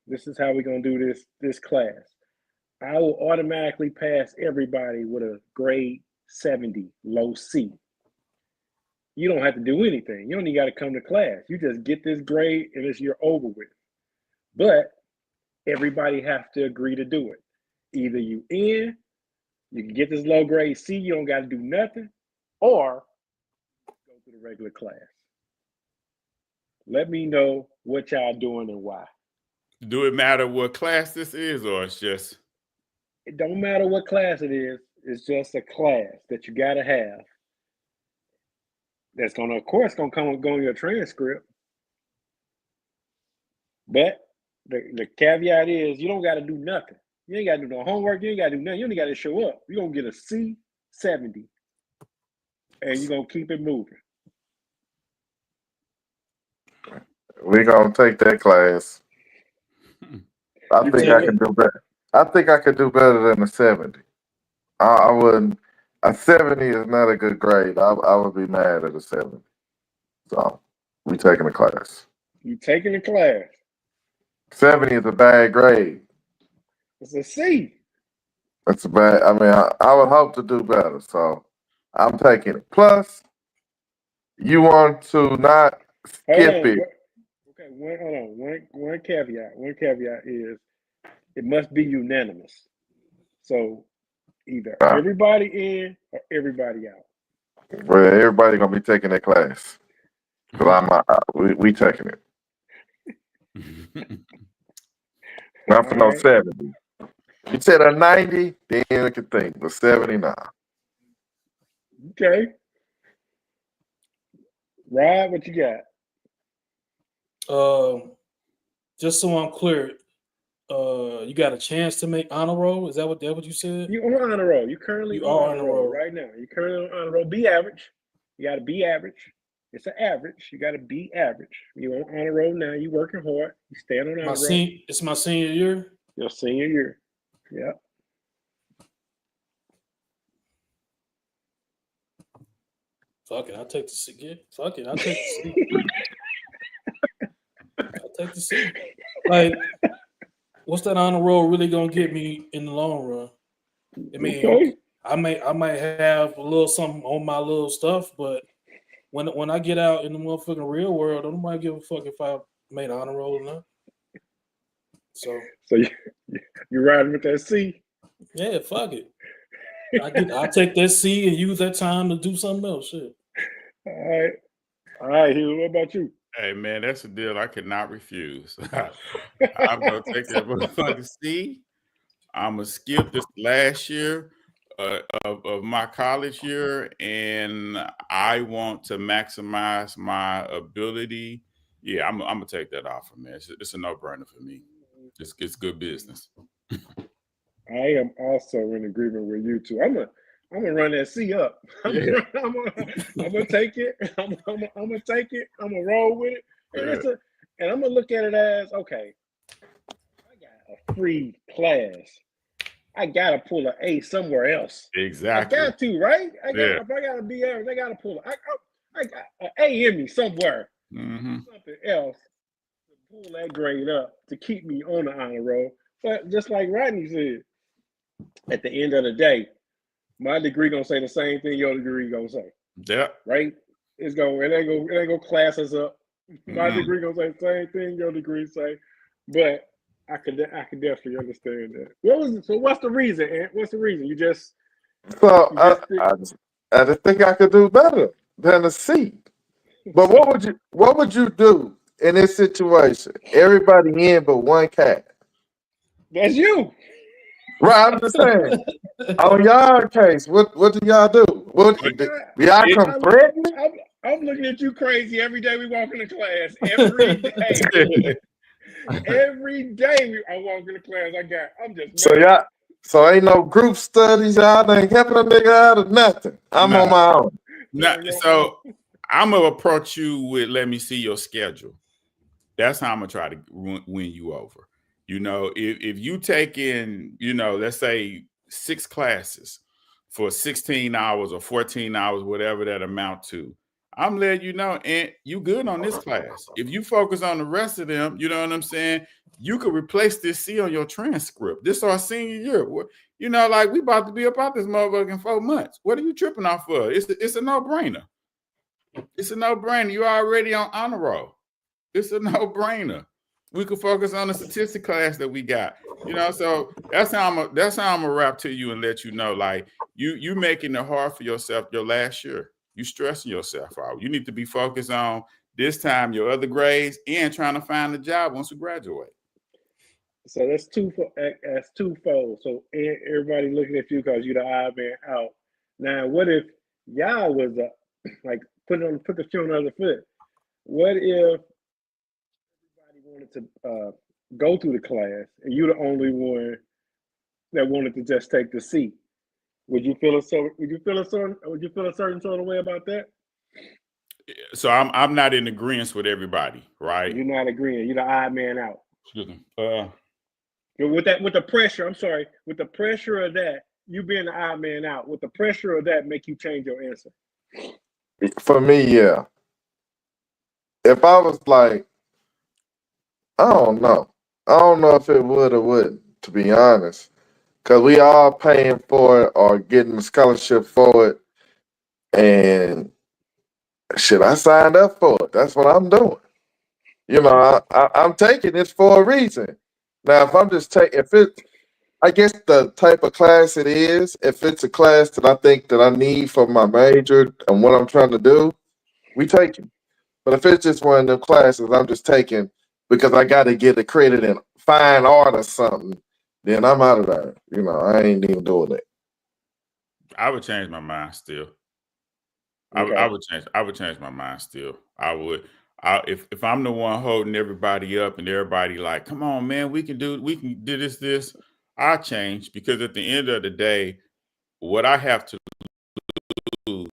This is how we're gonna do this class. I will automatically pass everybody with a grade 70, low C. You don't have to do anything. You don't even got to come to class. You just get this grade and it's you're over with. But everybody has to agree to do it. Either you can get this low grade C, you don't got to do nothing, or go to the regular class. Let me know what y'all doing and why. Do it matter what class this is, or it's just? It don't matter what class it is. It's just a class that you got to have. That's gonna, of course, gonna go on your transcript. But the caveat is you don't got to do nothing. You ain't got to do no homework. You ain't got to do nothing. You only got to show up. You're gonna get a C 70, and you're gonna keep it moving. We're gonna take that class. I think I can do better. I think I could do better than a 70. I wouldn't. A 70 is not a good grade. I would be mad at a 70. So we taking the class. You taking the class. 70 is a bad grade. It's a C. It's a bad. I mean, I would hope to do better. So I'm taking it. Plus, you want to not skip it. Okay, hold on. One caveat. One caveat is it must be unanimous. So either everybody in or everybody out. Well, everybody gonna be taking that class. Cause we taking it. Not for no 70. You said a 90, then I could think, but 79. Okay. Rod, what you got? Just so I'm clear, you got a chance to make honor roll? Is that what you said? You on honor roll. You currently on honor roll right now. You currently on honor roll. Be average. You got to be average. It's an average. You got to be average. You on honor roll now. You working hard. You staying on honor roll. It's my senior year. Your senior year. Yeah. Fuck it. I'll take the C. Fuck it. I'll take the C. I'll take the C. Like, what's that honor roll really gonna get me in the long run? I mean, I might have a little something on my little stuff, but when I get out in the motherfucking real world, nobody give a fuck if I made an honor roll or not. So you riding with that C? Yeah, fuck it. I'll take that C and use that time to do something else. Shit. All right, Hugh. What about you? Hey man, that's a deal I cannot refuse. I'm gonna take that motherfucking C. I'm gonna skip this last year of my college year, and I want to maximize my ability. Yeah, I'm gonna take that offer, man. It's a no-brainer for me. It's good business. I am also in agreement with you too. I'm gonna run that C up. I'm gonna take it. I'm gonna take it. I'm gonna roll with it, and I'm gonna look at it as okay. I got a free class. I gotta pull an A somewhere else. Exactly. I got to, right? If I gotta be average, I gotta pull it. I got an A in me somewhere. Mm-hmm. Something else to pull that grade up to keep me on the honor roll. But just like Rodney said, at the end of the day, my degree gonna say the same thing your degree gonna say. Yeah. Right? It ain't gonna class us up. My degree gonna say the same thing your degree say. But I could definitely understand that. What's the reason, Ant? What's the reason? I just think I could do better than a C. But what would you do in this situation? Everybody in but one cat. That's you. Right, I'm just saying. On y'all case, what do y'all do? Y'all come threaten? I'm looking at you crazy every day we walk into class. Every day. Every day I walk into class. I'm just mad. So ain't no group studies. Y'all ain't helping a nigga out or nothing. I'm on my own. So I'm gonna approach you with let me see your schedule. That's how I'm gonna try to win you over. You know, if you take in, let's say 6 classes for 16 hours or 14 hours, whatever that amount to, I'm letting you know, and you good on this class. If you focus on the rest of them, you know what I'm saying? You could replace this C on your transcript. This our senior year. You know, like we about to be about this motherfucker in 4 months. What are you tripping off for? It's a no-brainer. It's a no-brainer. You're already on honor roll. It's a no-brainer. We could focus on the statistic class that we got. You know, so that's how I'm gonna wrap to you and let you know, like you making it hard for yourself your last year. You stressing yourself out. You need to be focused on this time your other grades and trying to find a job once you graduate. So that's twofold. So everybody looking at you because you're the odd man out. Now, what if y'all was like put the shoe on the other foot? What if everybody wanted to go through the class and you're the only one that wanted to just take the seat? Would you feel a certain sort of way about that? So I'm not in agreement with everybody, right? You're not agreeing. You're the odd man out. Excuse me. With the pressure, I'm sorry, with the pressure of that, you being the odd man out, with the pressure of that make you change your answer? For me, yeah. If I was like, I don't know if it would or wouldn't, to be honest, because we all paying for it or getting a scholarship for it, and shit, I signed up for it. That's what I'm doing. You know, I'm taking this for a reason. Now, if I'm just I guess the type of class it is, if it's a class that I think that I need for my major and what I'm trying to do, we take it. But if it's just one of them classes I'm just taking because I got to get a credit in fine art or something, then I'm out of there. You know, I ain't even doing it. I would change my mind still. Okay. I would change my mind still. I would. If I'm the one holding everybody up and everybody like, come on, man, we can do this. I change because at the end of the day, what I have to lose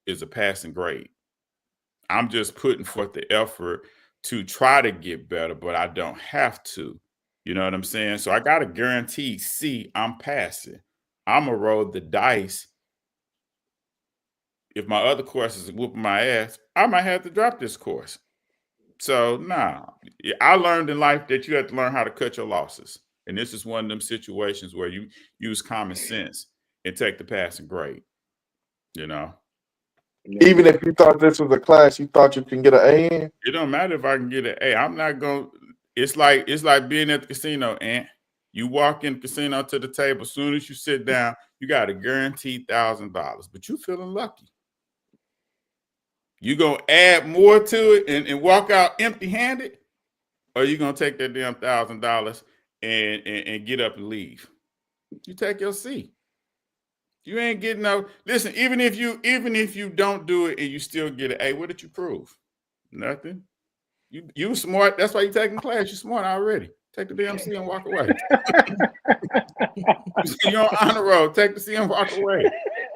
is a passing grade. I'm just putting forth the effort to try to get better, but I don't have to. You know what I'm saying? So I got to guarantee C, I'm passing. I'm going to roll the dice. If my other course is whooping my ass, I might have to drop this course. So, nah. I learned in life that you have to learn how to cut your losses. And this is one of them situations where you use common sense and take the passing grade. You know? Even if you thought this was a class you thought you can get an A in? It don't matter if I can get an A. I'm not going to. It's like being at the casino, Ant. You walk in the casino to the table. As soon as you sit down, you got a guaranteed $1,000. But you feeling lucky. You gonna add more to it and walk out empty-handed, or you gonna take that damn $1,000 and get up and leave? You take your seat. You ain't getting no. Listen, even if you don't do it and you still get an A, what did you prove? Nothing. You smart. That's why you taking class. You smart already. Take the damn C and walk away. You're on honor roll. Take the C and walk away.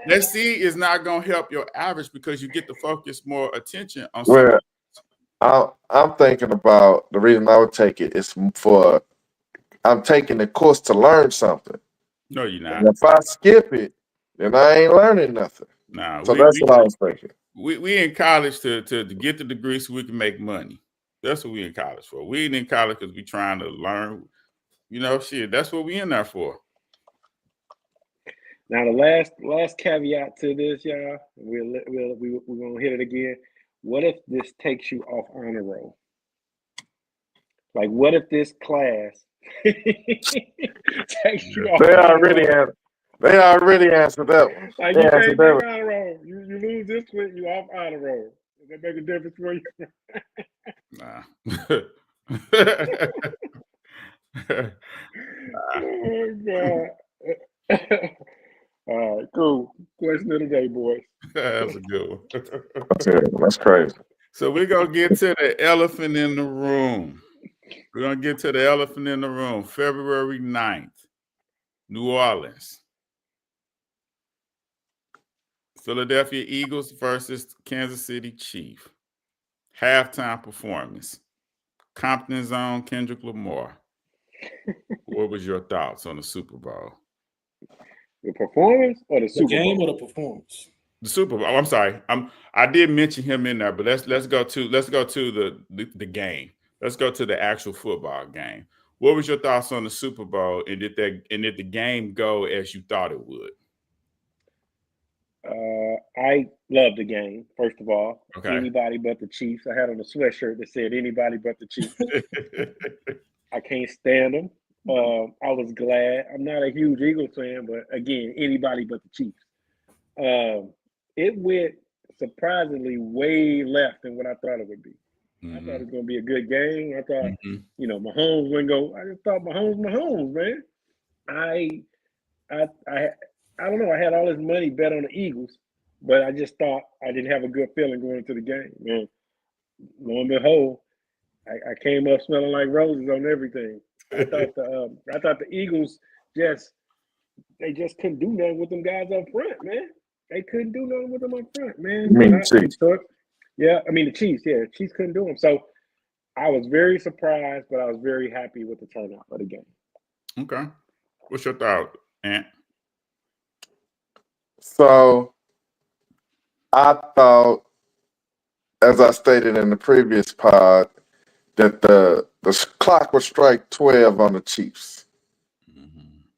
That C is not going to help your average because you get to focus more attention on something. Well, I'm thinking about the reason I would take it is I'm taking the course to learn something. No, you're not. And if I skip it, then I ain't learning nothing. Nah, so that's what I was thinking. We in college to get the degree so we can make money. That's what we in college for. We ain't in college because we trying to learn. You know, shit. That's what we in there for. Now the last caveat to this, y'all, we're gonna hit it again. What if this takes you off honor roll? Like, what if this class takes you off? They already answered that one. Like, you can't make honor roll. You lose this one, you off honor roll. Does that make a difference for you? Nah. Oh God. All right, cool. Question of the day, boys. That's a good one. That's crazy. So we're going to get to the elephant in the room. We're going to get to the elephant in the room. February 9th, New Orleans. Philadelphia Eagles versus Kansas City Chiefs. Halftime performance. Compton's own Kendrick Lamar. What was your thoughts on the Super Bowl? The performance or the Super game Bowl? or the performance? The Super Bowl. I'm sorry. I did mention him in there, but let's go to the game. Let's go to the actual football game. What was your thoughts on the Super Bowl, and did the game go as you thought it would? I love the game. First of all, Okay. anybody but the Chiefs. I had on a sweatshirt that said "Anybody but the Chiefs." I can't stand them. I was glad. I'm not a huge Eagles fan, but again, anybody but the Chiefs. It went surprisingly way left than what I thought it would be. I thought it was going to be a good game. I thought, Mahomes wouldn't go. I just thought Mahomes, man. I don't know. I had all this money bet on the Eagles, but I just thought I didn't have a good feeling going into the game. Man, lo and behold, I came up smelling like roses on everything. I thought the Eagles just couldn't do nothing with them guys up front, man. They couldn't do nothing with them up front, man. You mean the Chiefs? Yeah, I mean the Chiefs. Yeah, the Chiefs couldn't do them. So I was very surprised, but I was very happy with the turnout of the game. Okay, what's your thought, Ant? So I thought, as I stated in the previous pod, that the clock would strike 12 on the Chiefs.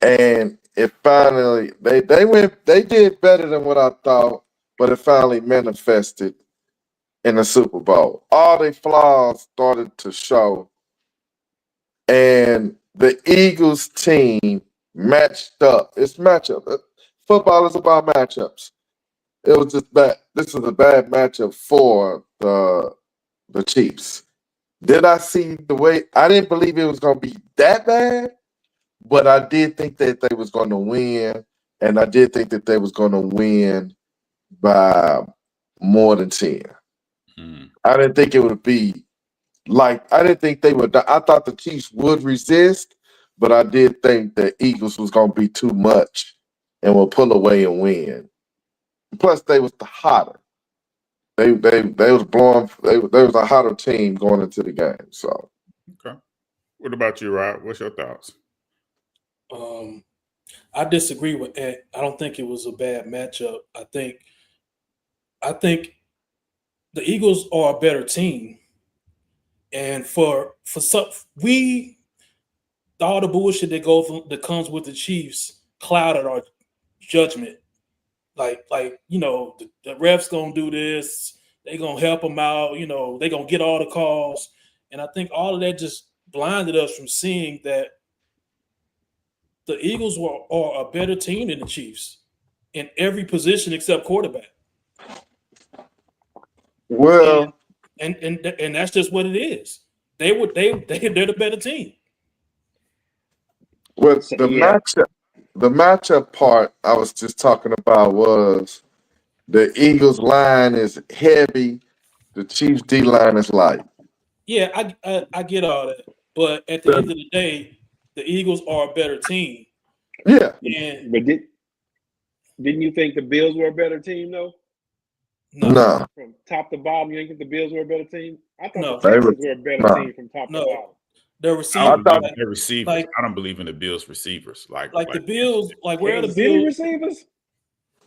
And it finally they did better than what I thought, but it finally manifested in the Super Bowl. All the flaws started to show, and the Eagles team matched up. It's matchup. Football is about matchups. It was just bad. This was a bad matchup for the Chiefs. Did I see the way? I didn't believe it was going to be that bad, but I did think that they was going to win, and I did think that they was going to win by more than 10. I didn't think it would be I didn't think they would. I thought the Chiefs would resist, but I did think the Eagles was going to be too much and will pull away and win. Plus, they was the hotter. They was blowing. They was a hotter team going into the game. So, okay. What about you, Rob? What's your thoughts? I disagree with Ed. I don't think it was a bad matchup. I think the Eagles are a better team, and for some all the bullshit that comes with the Chiefs clouded our judgment. Like the refs gonna do this, they gonna help them out, they gonna get all the calls. And I think all of that just blinded us from seeing that the Eagles are a better team than the Chiefs in every position except quarterback. well, and that's just what it is. They're the better team. well, the matchup part I was just talking about was the Eagles line is heavy, the Chiefs D line is light. Yeah, I get all that, but at the end of the day, the Eagles are a better team. Yeah, but didn't you think the Bills were a better team though? No. From top to bottom, you didn't think the Bills were a better team? I thought No. the Texans were a better team from top to bottom. The receivers. Their receivers. I don't believe in the Bills receivers. Like the Bills. Like where are the City Bills receivers?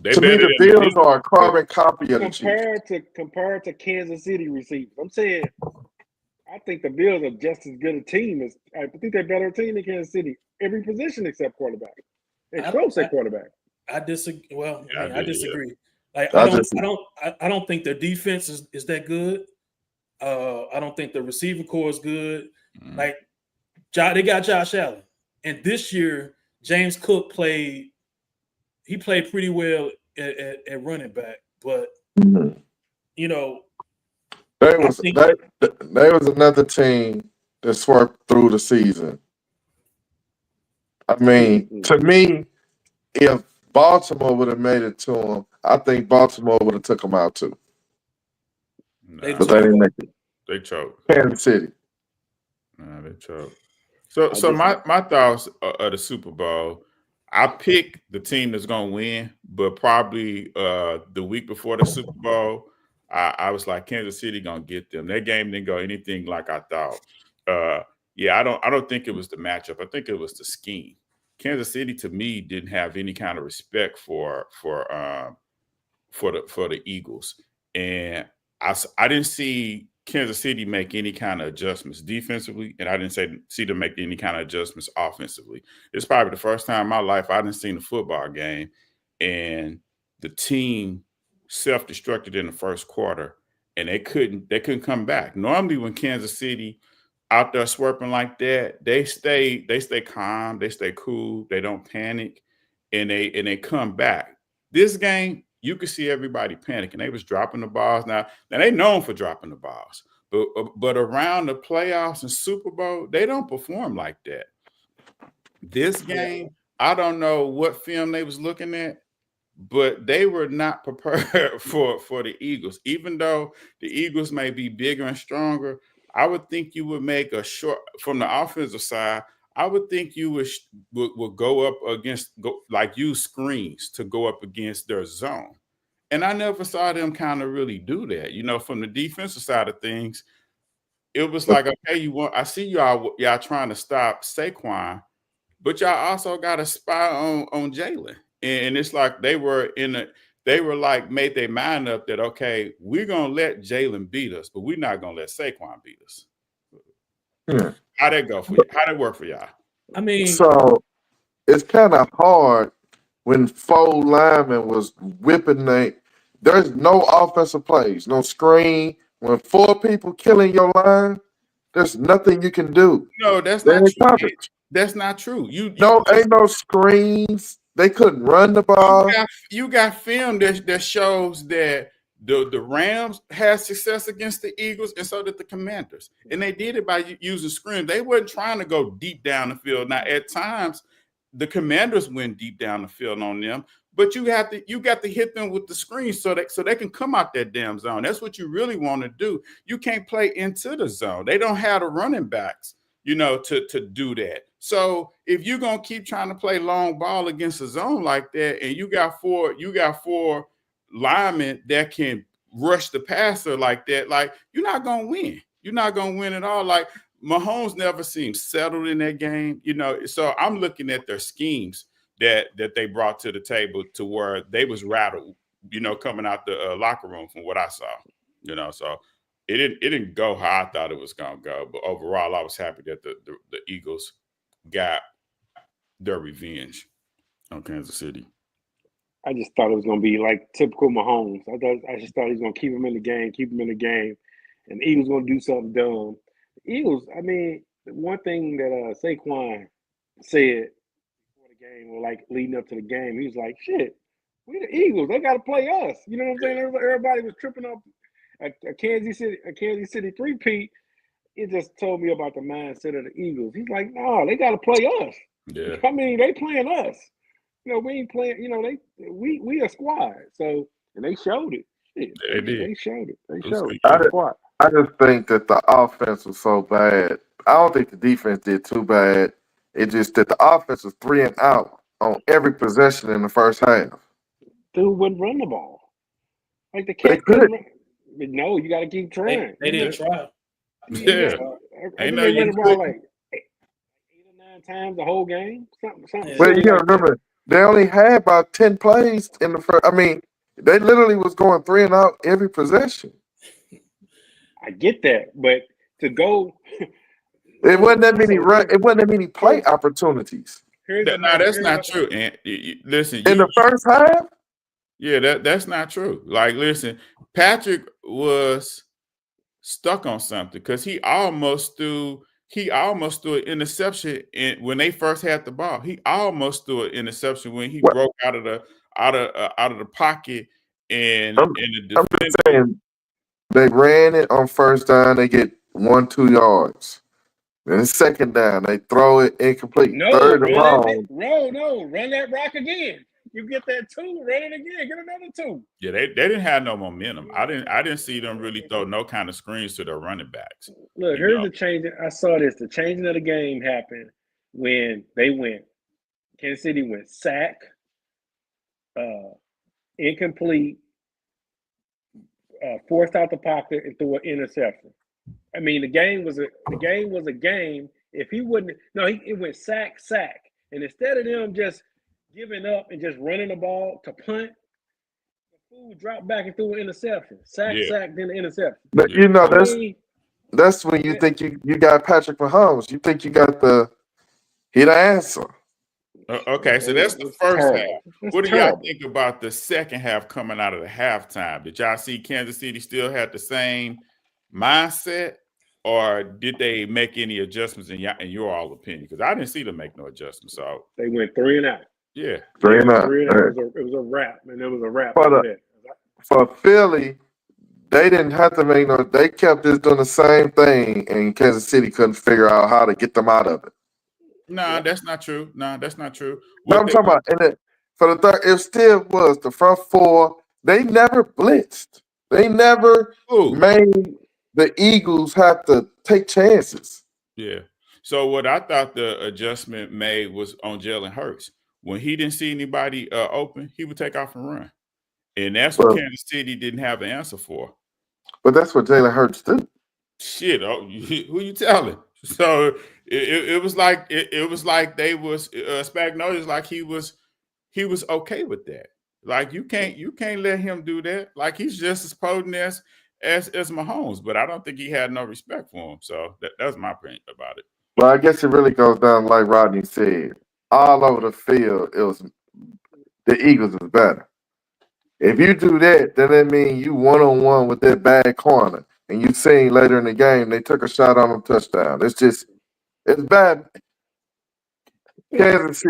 To me, the Bills are a carbon copy of the Chiefs. Compared to Kansas City receivers. I'm saying I think the Bills are just as good a team as I think they're a better team than Kansas City. Every position except quarterback. They're close at quarterback. I disagree. Well, I disagree. Yeah. Like I don't think their defense is that good. I don't think the receiver core is good. Like they got Josh Allen, and this year James Cook played pretty well at running back, but there was another team that Swerp through the season. I mean, to me, if Baltimore would have made it to them, I think Baltimore would have took them out too. Nah, but they didn't make it. They choked. Kansas City. Nah, they choked. So my thoughts of the Super Bowl, I picked the team that's gonna win, but probably the week before the Super Bowl, I was like Kansas City gonna get them. That game didn't go anything like I thought. I don't think it was the matchup. I think it was the scheme. Kansas City to me didn't have any kind of respect for for the Eagles, and I didn't see Kansas City make any kind of adjustments defensively, and I didn't see them make any kind of adjustments offensively. It's probably the first time in my life I didn't seen a football game, and the team self-destructed in the first quarter, and they couldn't come back. Normally, when Kansas City out there swerping like that, they stay calm, they stay cool, they don't panic, and they come back. This game, you could see everybody panicking. They was dropping the balls. Now they known for dropping the balls, but around the playoffs and Super Bowl, they don't perform like that. This game, I don't know what film they was looking at, but they were not prepared for the Eagles. Even though the Eagles may be bigger and stronger, I would think you would make a short from the offensive side. I would think you would go up against use screens to go up against their zone. And I never saw them kind of really do that. From the defensive side of things, it was like, okay, I see y'all trying to stop Saquon, but y'all also got a spy on Jalen. And it's like they made their mind up that, okay, we're gonna let Jalen beat us, but we're not gonna let Saquon beat us. Yeah. How'd that go for you? How'd it work for y'all? I mean, So it's kind of hard when 4 linemen was whipping there's no offensive plays, no screen. When 4 people killing your line, there's nothing you can do. No, that's They're not in true. coverage. That's not true. Ain't no screens. They couldn't run the ball. You got film that shows that the Rams had success against the Eagles, and so did the Commanders. And they did it by using screens. They weren't trying to go deep down the field. Now, at times, the Commanders went deep down the field on them, but you got to hit them with the screens so they can come out that damn zone. That's what you really want to do. You can't play into the zone. They don't have the running backs, to do that. So if you're gonna keep trying to play long ball against a zone like that, and you got four linemen that can rush the passer like that, like you're not gonna win. You're not gonna win at all. Like Mahomes never seemed settled in that game, So I'm looking at their schemes that they brought to the table to where they was rattled, coming out the locker room from what I saw, So it didn't go how I thought it was gonna go. But overall, I was happy that the Eagles got their revenge on Kansas City. I just thought it was going to be like typical Mahomes. I just thought he was going to keep him in the game, and the Eagles going to do something dumb. The Eagles, I mean, one thing that Saquon said before the game, or like leading up to the game, he was like, "Shit, we the Eagles. They got to play us." You know what I'm saying? Everybody was tripping up a Kansas City three-peat. It just told me about the mindset of the Eagles. He's like, "No, they got to play us." Yeah. I mean, they playing us. We ain't playing. We a squad. So, and they showed it. They did. They showed it. I just think that the offense was so bad. I don't think the defense did too bad. It just that the offense was 3 and out on every possession in the first half. Dude wouldn't run the ball. Like the They Cats could. couldn't run. But no, you got to keep trying. They didn't try. Yeah. I think they ran the ball like 8 or 9 times the whole game. Something. But you gotta remember, they only had about 10 plays in the first. I mean, they literally was going 3 and out every possession. I get that, but to go, it wasn't that many It wasn't that many play opportunities. That's not true. And listen, in the first half. Yeah, that's not true. Like, listen, Patrick was stuck on something because he almost threw an interception when they first had the ball. He almost threw an interception when he broke out of the pocket and I'm just saying they ran it on first down. They get 1-2 yards. Then second down, they throw it incomplete. Third and long. Run that rock again. You get that 2, run it again, get another 2. Yeah, they didn't have no momentum. I didn't see them really throw no kind of screens to their running backs. Look, here's the change. I saw this. The changing of the game happened when they went. Kansas City went sack, incomplete, forced out the pocket, and threw an interception. I mean, the game was a game. If he wouldn't, it went sack, and instead of them just giving up and just running the ball to punt, Ooh, dropped back and threw an interception. Sack, then an interception. But that's when you think you got Patrick Mahomes. You think you got the answer. Okay, so that's the first half. What do y'all think about the second half coming out of the halftime? Did y'all see Kansas City still had the same mindset, or did they make any adjustments in your all opinion? Because I didn't see them make no adjustments. So they went 3 and out. Yeah, 3 and out. It was a wrap, and it was a wrap for Philly. They didn't have to make no. They kept just doing the same thing, and Kansas City couldn't figure out how to get them out of it. No, that's not true. No, that's not true. What I'm talking about, for the third, it still was the front four. They never blitzed. They never made the Eagles have to take chances. Yeah. So what I thought the adjustment made was on Jalen Hurts. When he didn't see anybody open, he would take off and run, and that's what Kansas City didn't have an answer for. But that's what Jalen Hurts do. Shit, who you telling? So it was like it was like they was Spagnolia's like he was okay with that. Like you can't let him do that. Like he's just as potent as Mahomes, but I don't think he had no respect for him. So that's my opinion about it. Well, I guess it really goes down like Rodney said. All over the field, it was the Eagles is better. If you do that, then that means you 1-on-1 with that bad corner. And you seen later in the game, they took a shot on them touchdown. It's bad. Kansas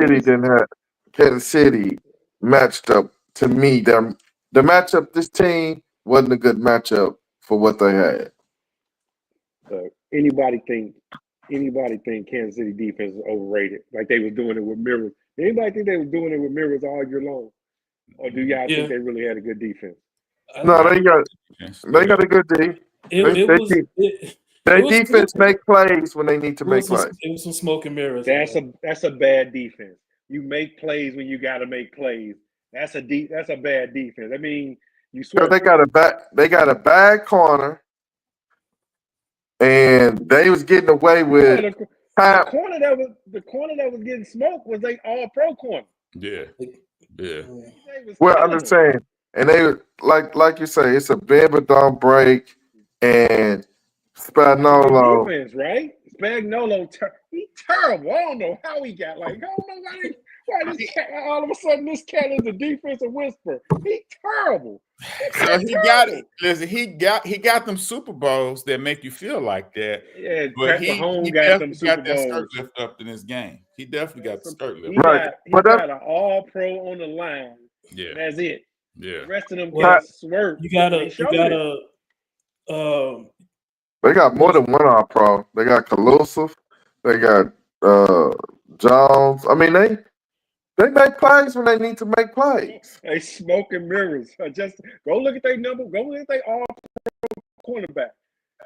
City matched up to me. The matchup, this team wasn't a good matchup for what they had. Anybody think Kansas City defense is overrated? Like they was doing it with mirrors. Anybody think they was doing it with mirrors all year long? Or do y'all think they really had a good defense? No, they got a good D. Their defense make plays when they need to make plays. It was some smoke and mirrors. That's a bad defense. You make plays when you got to make plays. That's a bad defense. I mean, you swear they got a bad corner, and they was getting away with the corner that was getting smoked was they all-pro corner. Yeah. Well, I'm just saying, and they like you say, it's a bend but don't break, and Spagnolo. Defense, right? Spagnolo, he terrible. I don't know how he got I don't know why this cat, all of a sudden this cat is a defensive whisperer. He terrible. So he got it. Listen, he got them Super Bowls that make you feel like that. Yeah, but he got them Super got Bowls. that skirt lift up in this game. He definitely got the skirt lift. He got an all-pro on the line. Yeah, that's it. Yeah, the rest of them got Swerp. You gotta. They got more than one all-pro. They got Collusive. They got Jones. I mean, they make plays when they need to make plays. They smoking mirrors. Just go look at their number. Go look at their all-pro cornerback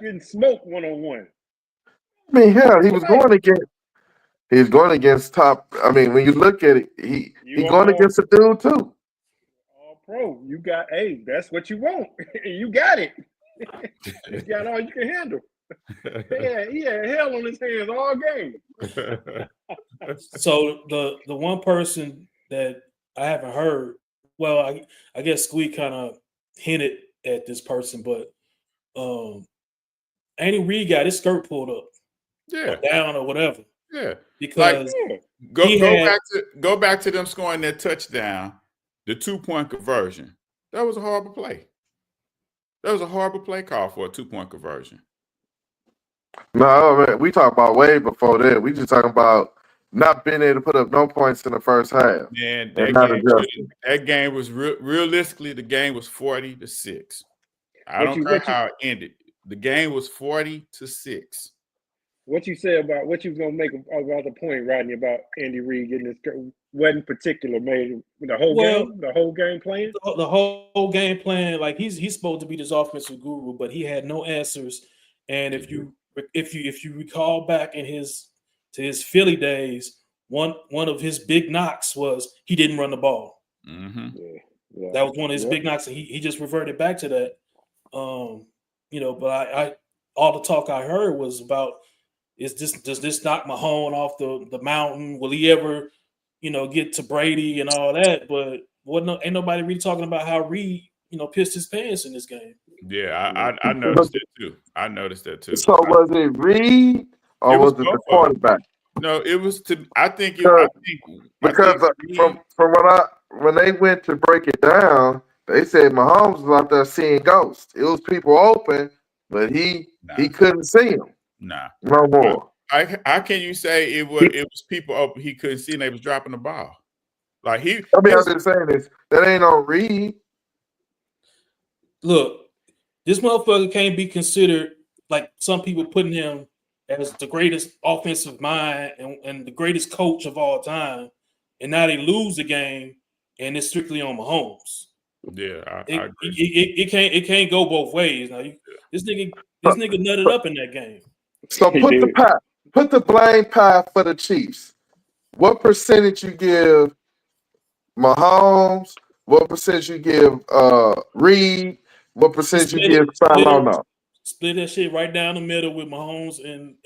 getting smoked 1-on-1. I mean, hell, he was going against top. I mean, when you look at it, he going against a dude too. All-pro. You got that's what you want. You got it. You got all you can handle. He had hell on his hands all game. So the one person that I haven't heard, well, I guess Squeak kind of hinted at this person, but Andy Reid got his skirt pulled up, down or whatever. Yeah, because go back to them scoring that touchdown, the 2-point conversion. That was a horrible play. That was a horrible play call for a 2-point conversion. No, man, we talk about way before that. We just talking about not being able to put up no points in the first half. And that game was realistically, the game was 40-6. I don't care how it ended. The game was 40-6. What you said about what you was gonna make about the point, Rodney, about Andy Reid getting this wasn't particular made the whole game playing? The whole game plan, like he's supposed to be this offensive guru, but he had no answers. And if you recall back in his Philly days, one of his big knocks was he didn't run the ball. Mm-hmm. Yeah. That was one of his big knocks, and he just reverted back to that. But I all the talk I heard was about does this knock Mahomes off the mountain? Will he ever, get to Brady and all that? But ain't nobody really talking about how Reid pissed his pants in this game. Yeah, I noticed it too. I noticed that too. So was it Reed or was it the quarterback? No, it was to. I think because when they went to break it down, they said Mahomes was out there seeing ghosts. It was people open, but he couldn't see them. Nah, no more. How can you say it was people open he couldn't see and they was dropping the ball? Like I'm just saying this. That ain't on Reed. Look, this motherfucker can't be considered like some people putting him as the greatest offensive mind and the greatest coach of all time, and now they lose the game, and it's strictly on Mahomes. Yeah, I agree. It can't go both ways. Now this nigga nutted up in that game. So put the blame pie for the Chiefs. What percentage you give Mahomes? What percentage you give Reed? What percentage you give Salona? Split that shit right down the middle with Mahomes and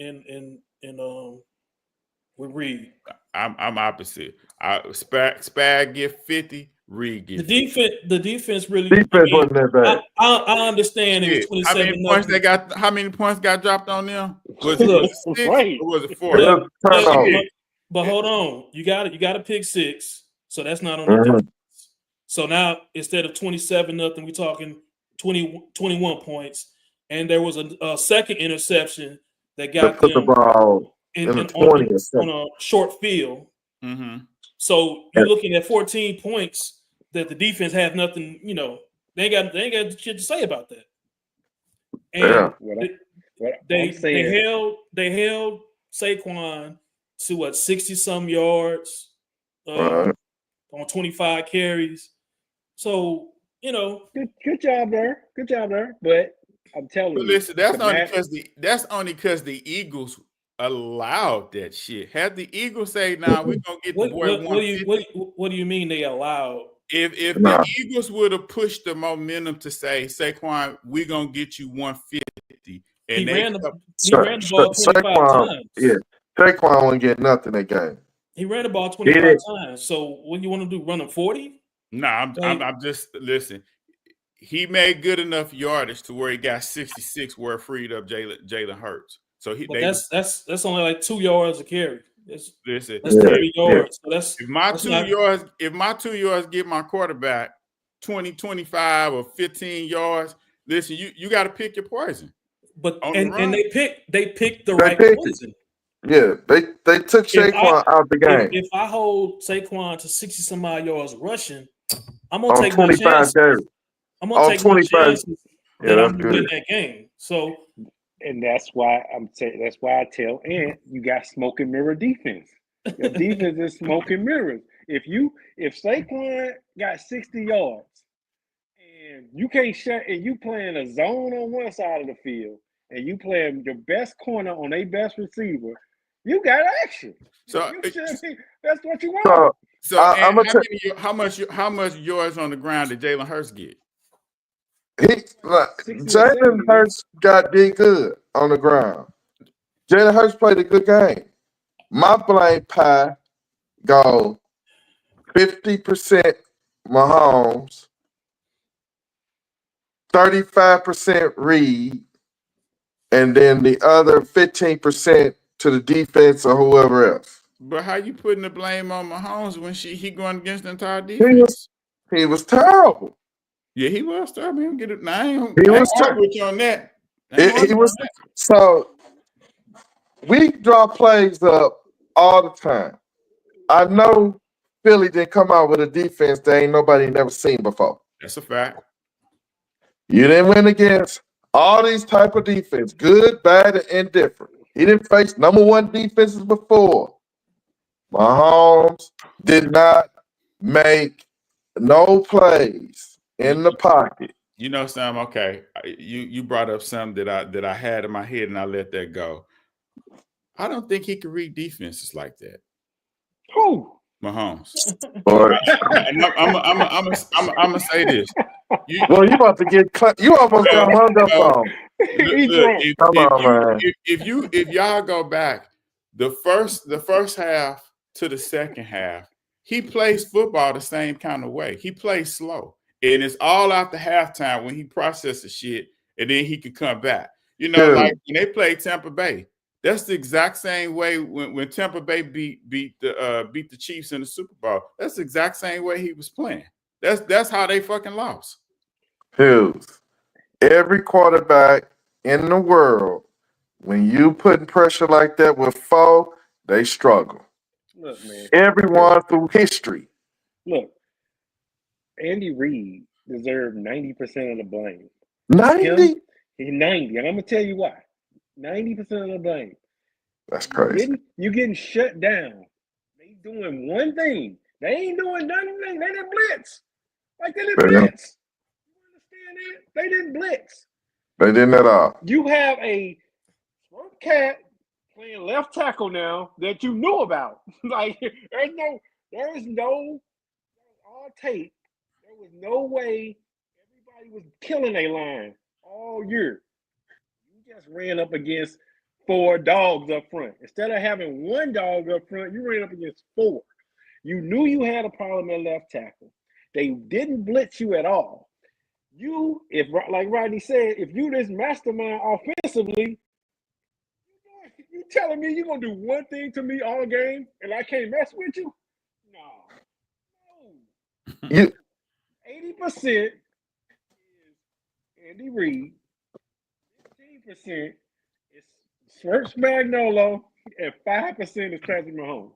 with Reed. I'm opposite. Spag get 50, Reed get 50. The defense really wasn't that bad. I understand it was 27. How many points got dropped on them? Was it 6 right. or was it 4? But hold on, you got to pick 6, so that's not on the defense. So now instead of 27-0, we're talking 21 points, and there was a second interception that got them the ball on a short field. Mm-hmm. So you're looking at 14 points that the defense have nothing. They ain't got shit to say about that. And they held Saquon to 60-some yards on 25 carries. So good job there. But I'm telling you, listen, that's only because the Eagles allowed that shit. Had the Eagles say, "Nah, we're gonna get the boy 150." What do you mean they allowed? If the Eagles would have pushed the momentum to say, Saquon, we're gonna get you 150, and he ran the ball 25 times. Yeah, Saquon wouldn't get nothing that game. He ran the ball 25 times. So what do you want to do? Run him 40? No, I'm just listen. He made good enough yardage to where he got 66, where it freed up Jalen Hurts. So that's only like 2 yards a carry. That's 30 yards. So if my 2 yards get my quarterback 20, 25, or 15 yards, listen, you got to pick your poison. But and they picked the right poison. Yeah, they took Saquon out the game. If I hold Saquon to 60-some odd yards rushing, I'm gonna take 25 my chances. Carries. I'm gonna take 25. My chances that I'm gonna win that game. So, and that's why I tell Ant, you got smoke and mirror defense. Your defense is smoke and mirrors. If Saquon got 60 yards and you can't shut, and you playing a zone on one side of the field, and you playing your best corner on a best receiver, you got action. So that's what you want. So how much yards on the ground did Jalen Hurts get? Jalen Hurts got big good on the ground. Jalen Hurts played a good game. My blame pie go 50% Mahomes, 35% Reed, and then the other 15% to the defense or whoever else. But how you putting the blame on Mahomes when he going against the entire defense? He was terrible. Yeah, he was terrible. He get it. I was terrible with you on that. He was so. We draw plays up all the time. I know Philly didn't come out with a defense that ain't nobody never seen before. That's a fact. You didn't win against all these type of defense, good, bad, and indifferent. He didn't face number one defenses before. Mahomes did not make no plays in the pocket. You know something? Okay, you brought up something that I had in my head and I let that go. I don't think he can read defenses like that. Who? Mahomes. I'm gonna say this. You about to get cut. You almost got hung up on. If y'all go back, the first half to the second half, he plays football the same kind of way. He plays slow. and it's all after halftime when he processes shit, and then he can come back. You know, like when they played Tampa Bay, that's the exact same way when Tampa Bay beat the Chiefs in the Super Bowl. That's the exact same way he was playing. That's how they fucking lost. Hughes, every quarterback in the world, when you putting pressure like that with 4, they struggle. Look, man. Everyone through history. Look, Andy Reid deserved 90% of the blame. 90? He's 90, and I'm gonna tell you why. 90% of the blame. That's crazy. You getting shut down. They doing one thing. They ain't doing nothing. They didn't blitz. Like they didn't blitz. You understand that? They didn't blitz. They didn't at all. You have a Swerp cat playing left tackle now that you knew about. Like there is no all tape. There was no way everybody was killing a line all year. You just ran up against 4 dogs up front. Instead of having 1 dog up front, you ran up against 4. You knew you had a problem at left tackle. They didn't blitz you at all. If like Rodney said, if you this mastermind offensively, you telling me you're going to do one thing to me all game and I can't mess with you? No. 80% is Andy Reid, 15% is Swerp Spagnolo, and 5% is Patrick Mahomes.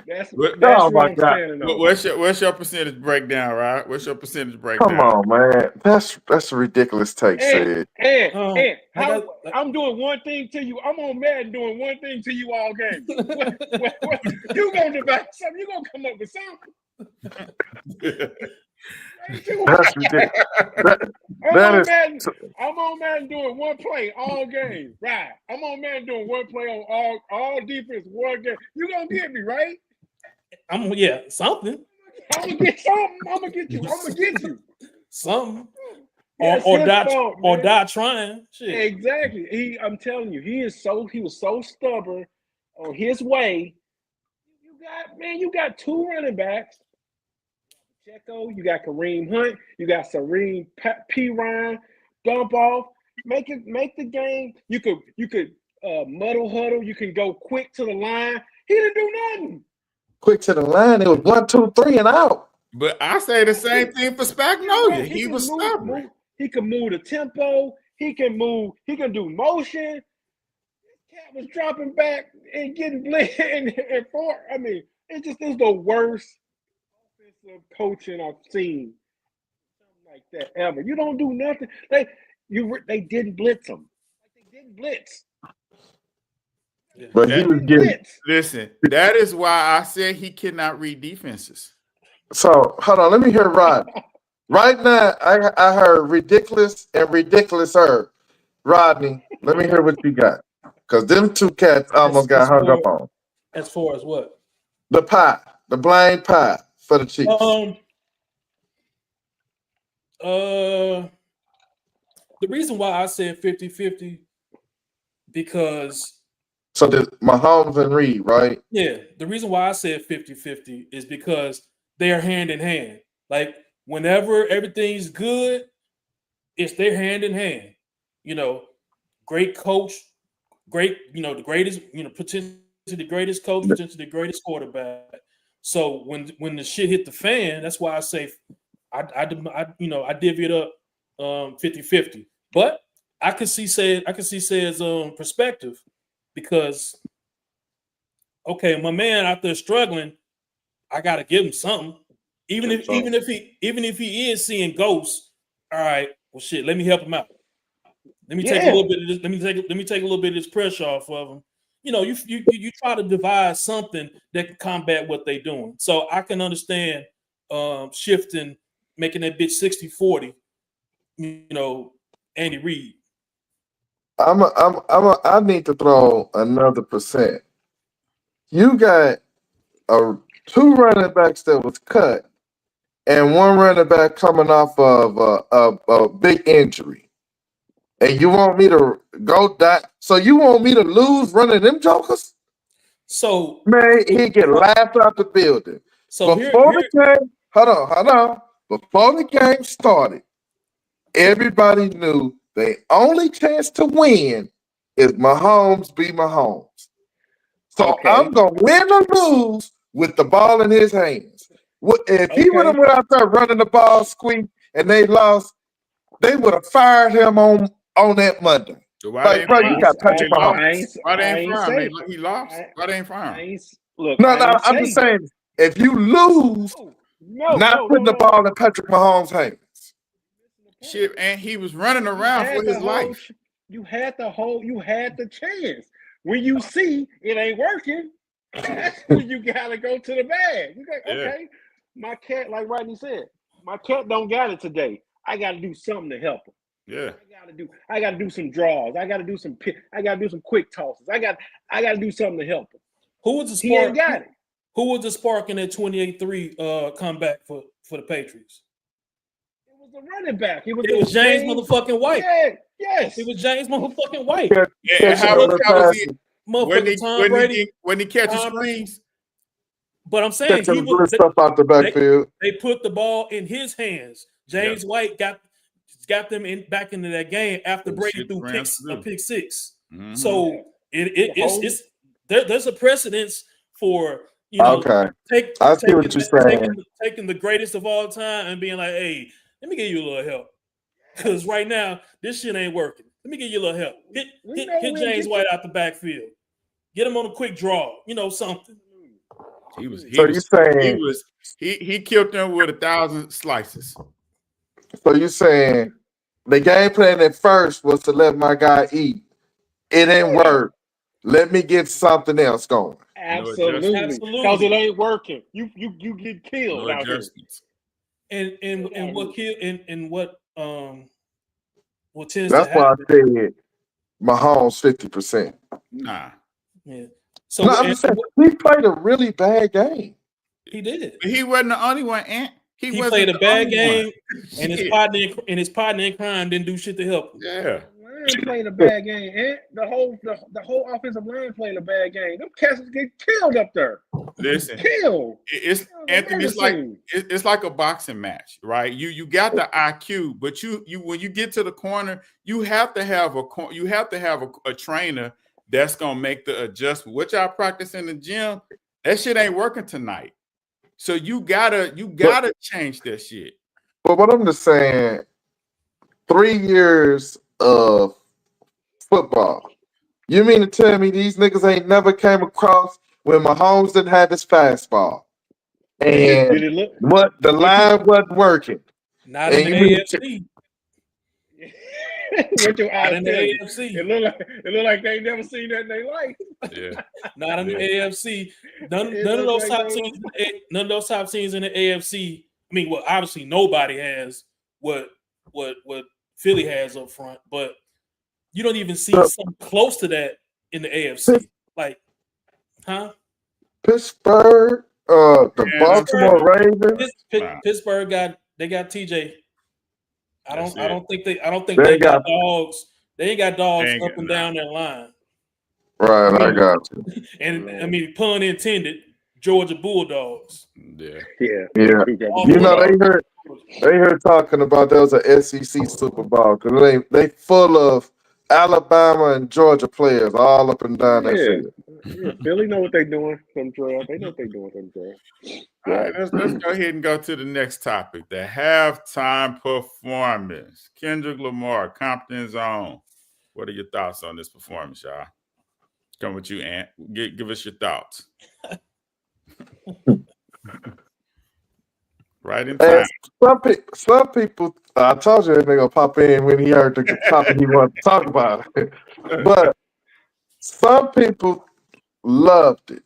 That's what I'm standing on. What's your percentage breakdown, right? What's your percentage breakdown? Come on, man. That's a ridiculous take, Sid. And I'm doing one thing to you. I'm on Madden doing one thing to you all game. You gonna devise something? You gonna come up with something? That's ridiculous. I'm on Madden doing one play all game. Right. I'm on Madden doing one play on all defense, one game. You gonna get me, right? Something. I'm gonna get something. I'm gonna get you. Something. Or die trying. Shit. Exactly. I'm telling you, he was so stubborn on his way. You got 2 running backs. Checo, you got Kareem Hunt, you got Serene P. Ryan, dump off, make the game. You could muddle huddle, you can go quick to the line. He didn't do nothing. Quick to the line, it was 1, 2, 3 and out. But I say the same thing for Spagnolia. He was stubborn. He can move the tempo, he can do motion. This cat was dropping back and getting blitzed and for. I mean, it's the worst offensive coaching I've seen, something like that ever. You don't do nothing. They didn't blitz him. They didn't blitz. But he was getting. Listen, that is why I said he cannot read defenses. So hold on, let me hear Rod. Right now, I heard ridiculous and ridiculous herb. Rodney, let me hear what you got. Because them 2 cats almost got hung up on. As far as what? The pie, the blind pie for the Chiefs. The reason why I said 50-50 because so did Mahomes and Reed, right? Yeah, the reason why I said 50-50 is because they are hand in hand. Like whenever everything's good, it's their hand in hand. You know, great coach, the greatest, potentially the greatest coach, potentially the greatest quarterback. So when the shit hit the fan, that's why I say I divvy it up 50-50. But I could see Said's perspective because okay, my man out there struggling, I gotta give him something. Even if he is seeing ghosts, all right, well shit, let me help him out. Let me take a little bit of this, let me take a little bit of this pressure off of him. You know, you try to devise something that can combat what they're doing. So I can understand shifting, making that bitch 60-40, Andy Reid. I need to throw another percent. You got 2 running backs that was cut and 1 running back coming off of a big injury. And you want me to go die? So you want me to lose running them jokers? So man, he get laughed out the building. So before the game, hold on. before the game started, everybody knew the only chance to win is Mahomes be Mahomes. So I'm going to win or lose with the ball in his hands. If he would have went out there running the ball, squeak, and they lost, they would have fired him on that Monday. So why Like, bro, you got Patrick Mahomes. Why they ain't fire him? He lost. Why they ain't fire him? Look, no, I'm just saying, if you lose, not putting the ball in Patrick Mahomes' hands. Shit, and he was running around for his life. You had the chance. When you see it ain't working, that's when you gotta go to the bag. You got okay, my cat, like Rodney said, my cat don't got it today. I gotta do something to help him. Yeah. I gotta do some draws. I gotta do some quick tosses. I gotta do something to help him. Who was the spark? He ain't got it. Who was the spark in that 28-3 comeback for the Patriots? It was the running back. It was James motherfucking White. Yeah, yes. It was James motherfucking White. Yeah, how was he? Motherfucking when he catches screens. But I'm saying stuff out the backfield. They put the ball in his hands. James White got them back into that game after Brady threw a pick six. Mm-hmm. So there's a precedence for taking the greatest of all time and being like, hey, let me give you a little help. Because right now, this shit ain't working. Let me give you a little help. Hit James White out the backfield. Get him on a quick draw. Something. He killed them with 1,000 slices. So you saying the game plan at first was to let my guy eat. It didn't work. Let me get something else going. Absolutely. Because it ain't working. You get killed out here. And what killed and what tends That's to happen. Why I said Mahomes 50%. Nah. Yeah. So I'm saying, he played a really bad game. He did. He wasn't the only one, Ant. He played a bad game, and his partner in crime didn't do shit to help him. Yeah. Line played a bad game, and the whole offensive line played a bad game. Them cats get killed up there. Listen, killed. It's Anthony. It's like a boxing match, right? You got the IQ, but you when you get to the corner, you have to have a trainer that's gonna make the adjustment. What y'all practice in the gym, that shit ain't working tonight. So you gotta change that shit. But what I'm just saying, 3 years of football. You mean to tell me these niggas ain't never came across when Mahomes didn't have his fastball? And the line wasn't working. Not in the AFC. What your eyes in the AFC? It look like they ain't never seen that in their life. Yeah. Not in the AFC. None of those top teams. None of those top teams in the AFC. I mean, well, obviously nobody has what Philly has up front, but you don't even see something close to that in the AFC. Like, Pittsburgh, the Baltimore Ravens. Pittsburgh got TJ. I don't think they got dogs. They ain't got dogs up and down that line. Right, I got you. And I mean, pun intended, Georgia Bulldogs. Yeah. You know, they heard talking about there was a SEC Super Bowl because they full of Alabama and Georgia players all up and down that field. Yeah, Philly know what they're doing from draft. They know what they're doing from draft. All right, let's go ahead and go to the next topic. The halftime performance. Kendrick Lamar, Compton Zone. What are your thoughts on this performance, y'all? Come with you, Ant. Give us your thoughts. Right in time. Some people, I told you they're gonna pop in when he heard the topic he wanted to talk about it. But some people loved it.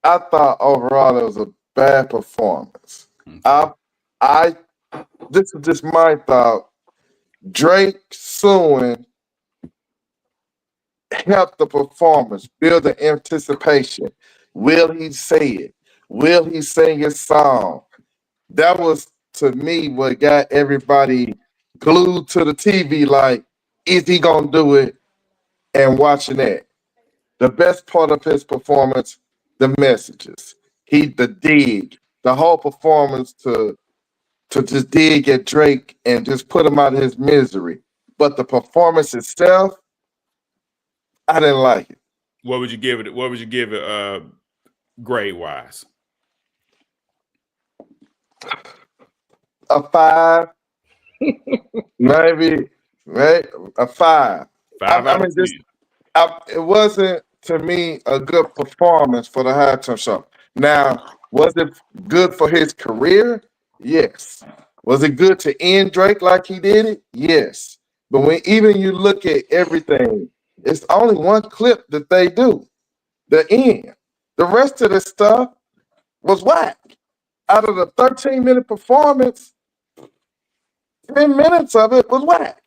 I thought overall it was a bad performance. I this is just my thought. Drake suing helped the performance, build the anticipation. Will he say it? Will he sing his song? That was, to me, what got everybody glued to the TV like, is he going to do it? And watching that. The best part of his performance, the messages. The dig, the whole performance to to just dig at Drake and just put him out of his misery. But the performance itself, I didn't like it. What would you give it? What would you give it grade wise? A 5, maybe, right? A 5. 5 out of 10. It wasn't to me a good performance for the halftime show. Now, was it good for his career? Yes. Was it good to end Drake like he did it? Yes. But when even you look at everything, it's only one clip that they do, the end. The rest of the stuff was whack. Out of the 13-minute performance, 10 minutes of it was whack.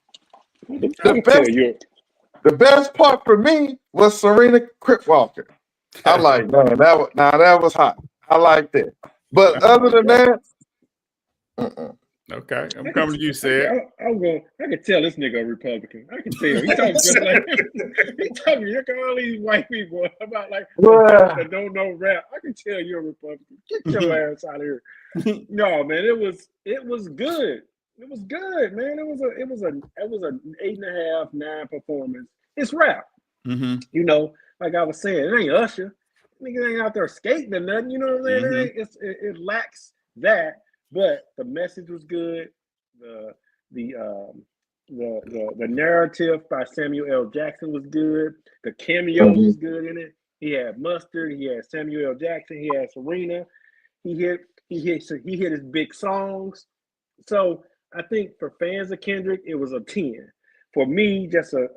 The best part for me was Serena Cripwalker. I'm like, man, that was hot. I like that. But other than that, okay, I'm coming to you, Sid. I can tell this nigga a Republican. I can tell. He talking just like he talking like all these white people about like that don't know rap. I can tell you're a Republican. Get your ass out of here. No, man, it was good. It was good, man. It was an 8.5, 9 performance. It's rap. Mm-hmm. You know, like I was saying, it ain't Usher. Nigga ain't out there skating or nothing. You know what I'm saying? It lacks that, but the message was good. The narrative by Samuel L. Jackson was good. The cameos was good in it. He had Mustard. He had Samuel L. Jackson. He had Serena. He hit his big songs. So I think for fans of Kendrick, it was a 10. For me, just a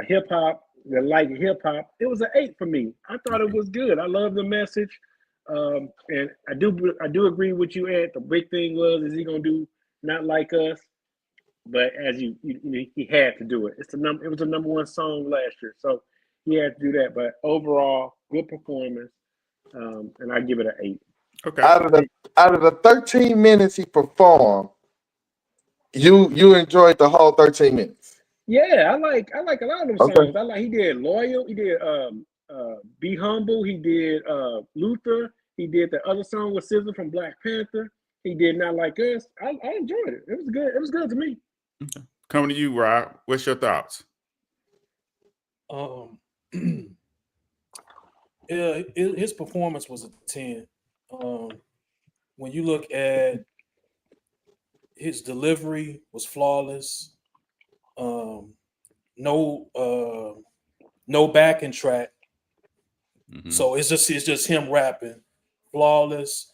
hip hop that like hip hop, it was an 8 for me. I thought it was good. I love the message, and I do agree with you, Ed. The big thing is he gonna do Not Like Us, but as he had to do it. It was the number 1 song last year, so he had to do that. But overall, good performance, and I give it an 8. Okay. Out of the 13 minutes he performed, you enjoyed the whole 13 minutes. Yeah, I like a lot of them songs. I like he did Loyal, he did Be Humble, he did Luther, he did the other song with SZA from Black Panther. He did Not Like Us. I enjoyed it. It was good. It was good to me. Okay. Coming to you, Rob. What's your thoughts? Yeah, his performance was a 10. When you look at his delivery was flawless. No backing track. Mm-hmm. So it's just him rapping, flawless.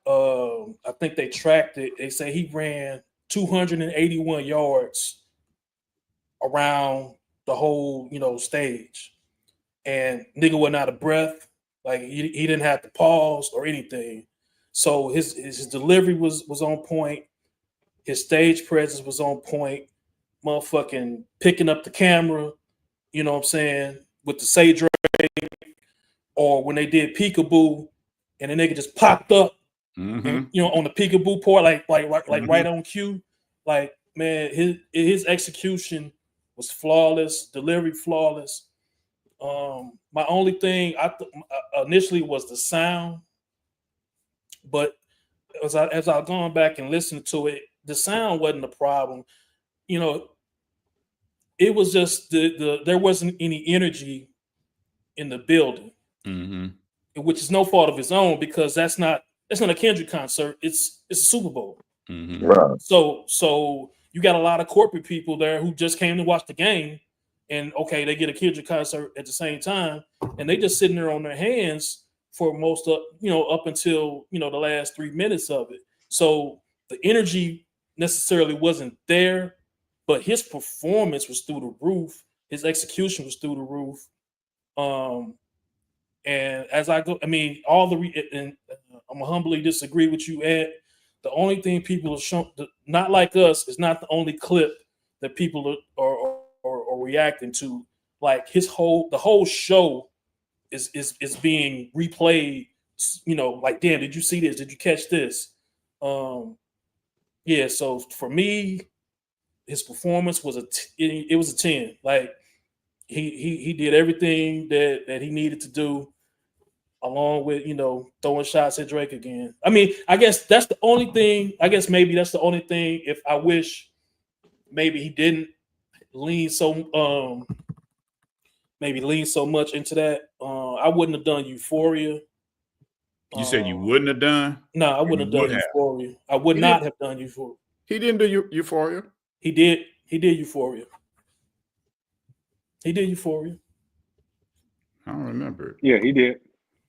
I think they tracked it. They say he ran 281 yards around the whole stage, and nigga wasn't out of breath. Like he didn't have to pause or anything. So his delivery was on point. His stage presence was on point. Motherfucking picking up the camera, you know what I'm saying, with the Say Dre, or when they did Peekaboo and the nigga just popped up, and, on the Peekaboo part, like right on cue. Like, man, his execution was flawless, delivery flawless. My only thing initially was the sound, but as I've gone back and listened to it, the sound wasn't a problem. It was just there wasn't any energy in the building, which is no fault of his own because that's not a Kendrick concert. It's a Super Bowl. Right. So you got a lot of corporate people there who just came to watch the game, and okay, they get a Kendrick concert at the same time, and they just sitting there on their hands for most of up until the last 3 minutes of it. So the energy necessarily wasn't there, but his performance was through the roof. His execution was through the roof. And as I go, I mean, and I'm humbly disagree with you, Ed. The only thing people are showing, Not Like Us, is not the only clip that people are reacting to. Like the whole show is being replayed. Like, damn, did you see this? Did you catch this? Yeah. So for me, his performance was it was a 10. Like he did everything that he needed to do. along with throwing shots at Drake again. I mean, I guess that's the only thing. I guess maybe that's the only thing. If I wish maybe he didn't lean so much into that. I wouldn't have done Euphoria. You said you wouldn't have done? No, I wouldn't have done Euphoria. I would not have done Euphoria. He didn't do Euphoria. He did Euphoria. He did Euphoria. I don't remember it. Yeah, he did.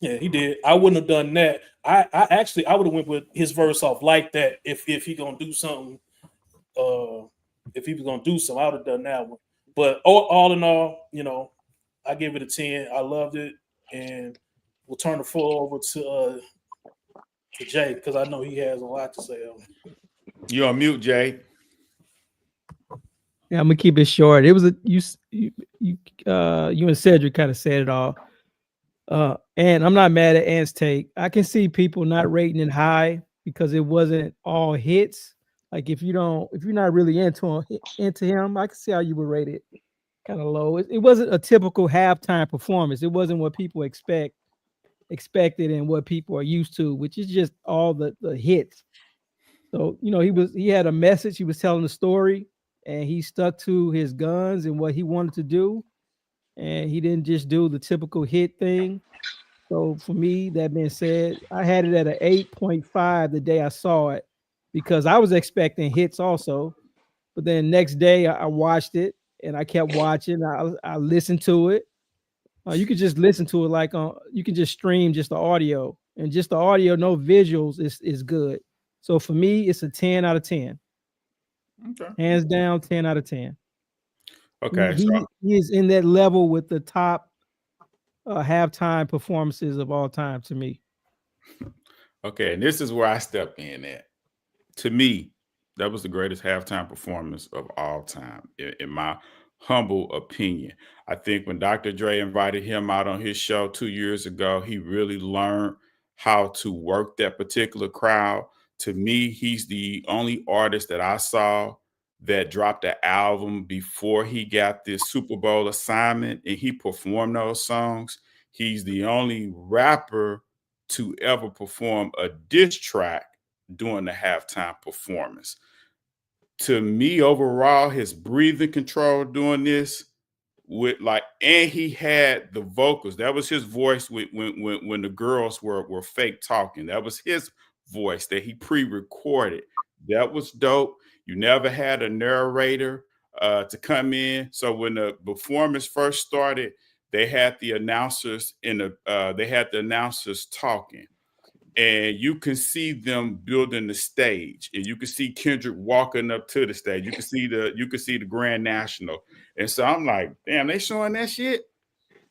Yeah, he did. I wouldn't have done that. I would have went with his verse off like that if he gonna do something. If he was gonna do something, I would have done that one. But all in all, I give it a 10. I loved it, and we'll turn the floor over to Jay because I know he has a lot to say on it. You on mute, Jay? Yeah, I'm gonna keep it short. It was you and Cedric kind of said it all. And I'm not mad at Ant's take. I can see people not rating it high because it wasn't all hits. Like if you're not really into him, I can see how you would rate it kind of low. It wasn't a typical halftime performance. It wasn't what people expected and what people are used to, which is just all the hits. So he had a message. He was telling the story, and he stuck to his guns and what he wanted to do, and he didn't just do the typical hit thing. So for me, that being said, I had it at an 8.5 the day I saw it because I was expecting hits also. But then next day I watched it and I kept watching. I listened to it. You could just listen to it like you can just stream just the audio, and just the audio, no visuals is good. So for me, it's a 10 out of 10. Okay. Hands down, 10 out of 10. Okay. He is in that level with the top halftime performances of all time to me. Okay, and this is where I step in at. To me, that was the greatest halftime performance of all time, in my humble opinion. I think when Dr. Dre invited him out on his show 2 years ago, he really learned how to work that particular crowd. To me, he's the only artist that I saw that dropped the album before he got this Super Bowl assignment and he performed those songs. He's the only rapper to ever perform a diss track during the halftime performance. To me, overall, his breathing control doing this and he had the vocals. That was his voice when the girls were fake talking. That was his voice that he pre-recorded. That was dope. You never had a narrator to come in. So when the performance first started, they had the announcers talking. And you can see them building the stage, and you can see Kendrick walking up to the stage. You can see the Grand National, and so I'm like, damn, they showing that shit.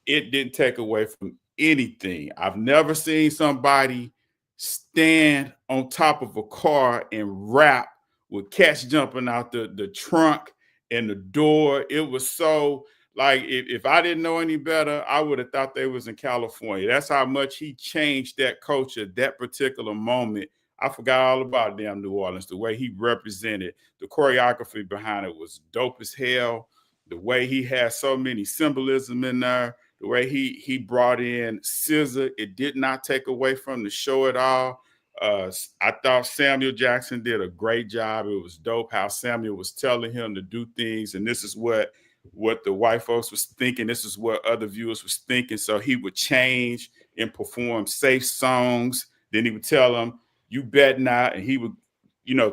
It didn't take away from anything. I've never seen somebody stand on top of a car and rap with cats jumping out the trunk and the door. It was so. Like, if I didn't know any better, I would have thought they was in California. That's how much he changed that culture, that particular moment. I forgot all about damn New Orleans. The way he represented, the choreography behind it was dope as hell. The way he had so many symbolism in there, the way he brought in SZA, it did not take away from the show at all. I thought Samuel Jackson did a great job. It was dope how Samuel was telling him to do things, and this is what the white folks was thinking. This is what other viewers was thinking. So he would change and perform safe songs. Then he would tell them, "You bet not," and he would,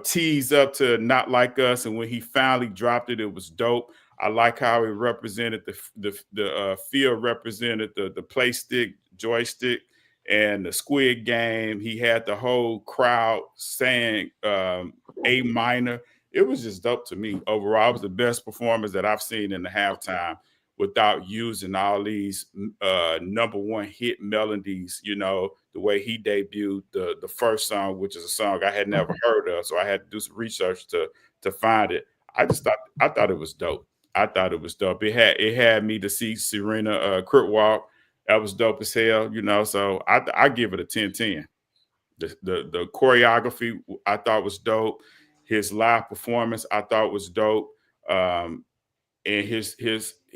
tease up to "Not Like Us." And when he finally dropped it, it was dope. I like how he represented the field represented the play stick, joystick, and the Squid Game. He had the whole crowd saying A minor. It was just dope to me. Overall, it was the best performance that I've seen in the halftime without using all these number one hit melodies, the way he debuted the first song, which is a song I had never heard of. So I had to do some research to find it. I thought it was dope. I thought it was dope. It had me to see Serena Crit Walk. That was dope as hell, so I give it a 10-10. The choreography I thought was dope. His live performance I thought was dope. And his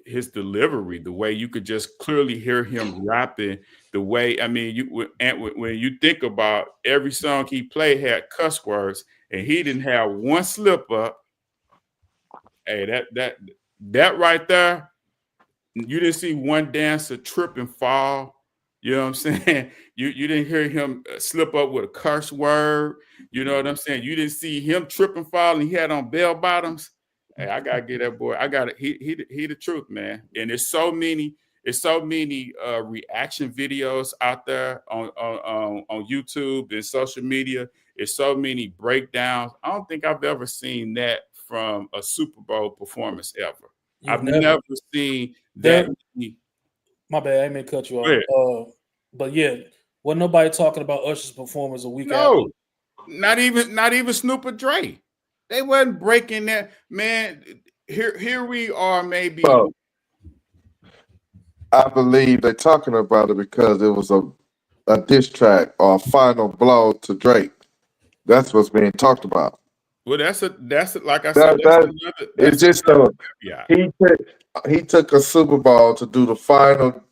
his delivery, the way you could just clearly hear him rapping, the way, I mean, when you think about every song he played had cuss words, and he didn't have one slip up. Hey, that right there, you didn't see one dancer trip and fall. You know what I'm saying? You didn't hear him slip up with a curse word. You know what I'm saying? You didn't see him trip and fall, and he had on bell bottoms. Hey, I gotta get that boy. I got it. He the truth, man. And there's so many reaction videos out there on YouTube and social media. There's so many breakdowns. I don't think I've ever seen that from a Super Bowl performance ever. I've never seen that. My bad, I didn't mean to cut you off. But yeah, wasn't nobody talking about Usher's performance a week after? Not even Snoop or Dre. They wasn't breaking that, man. Here we are, maybe. So, I believe they're talking about it because it was a diss track or a final blow to Drake. That's what's being talked about. Well, that's like I said, it's just he took a Super Bowl to do the final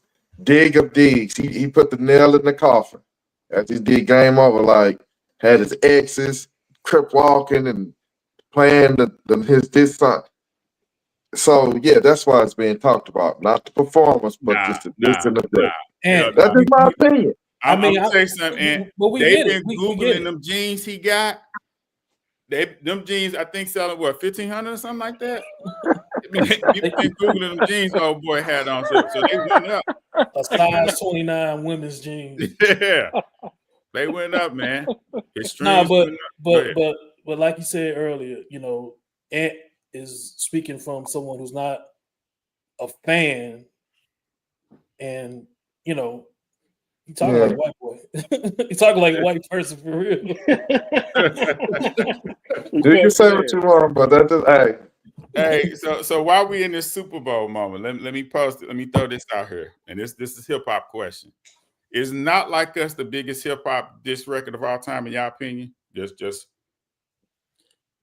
dig of digs. He put the nail in the coffin as he did Game Over. Like had his exes, crip walking and playing his song. So yeah, that's why it's being talked about, not the performance, but just the diss in the day. And that's just my opinion. I'm gonna say something. And they've been googling them jeans he got. Them jeans, I think, selling what, $1,500 or something like that. People been googling them jeans. Old boy had on, so they went up. A size 29 women's jeans. Yeah, they went up, man. But like you said earlier, you know, Ant is speaking from someone who's not a fan, and you know, he talking like a white boy. He talking like a white person for real. You can say what you want, but that just Hey, so while we in this Super Bowl moment, let me post it. Let me throw this out here, and this is hip hop question. Is Not Like Us the biggest hip hop diss record of all time in your opinion? Just.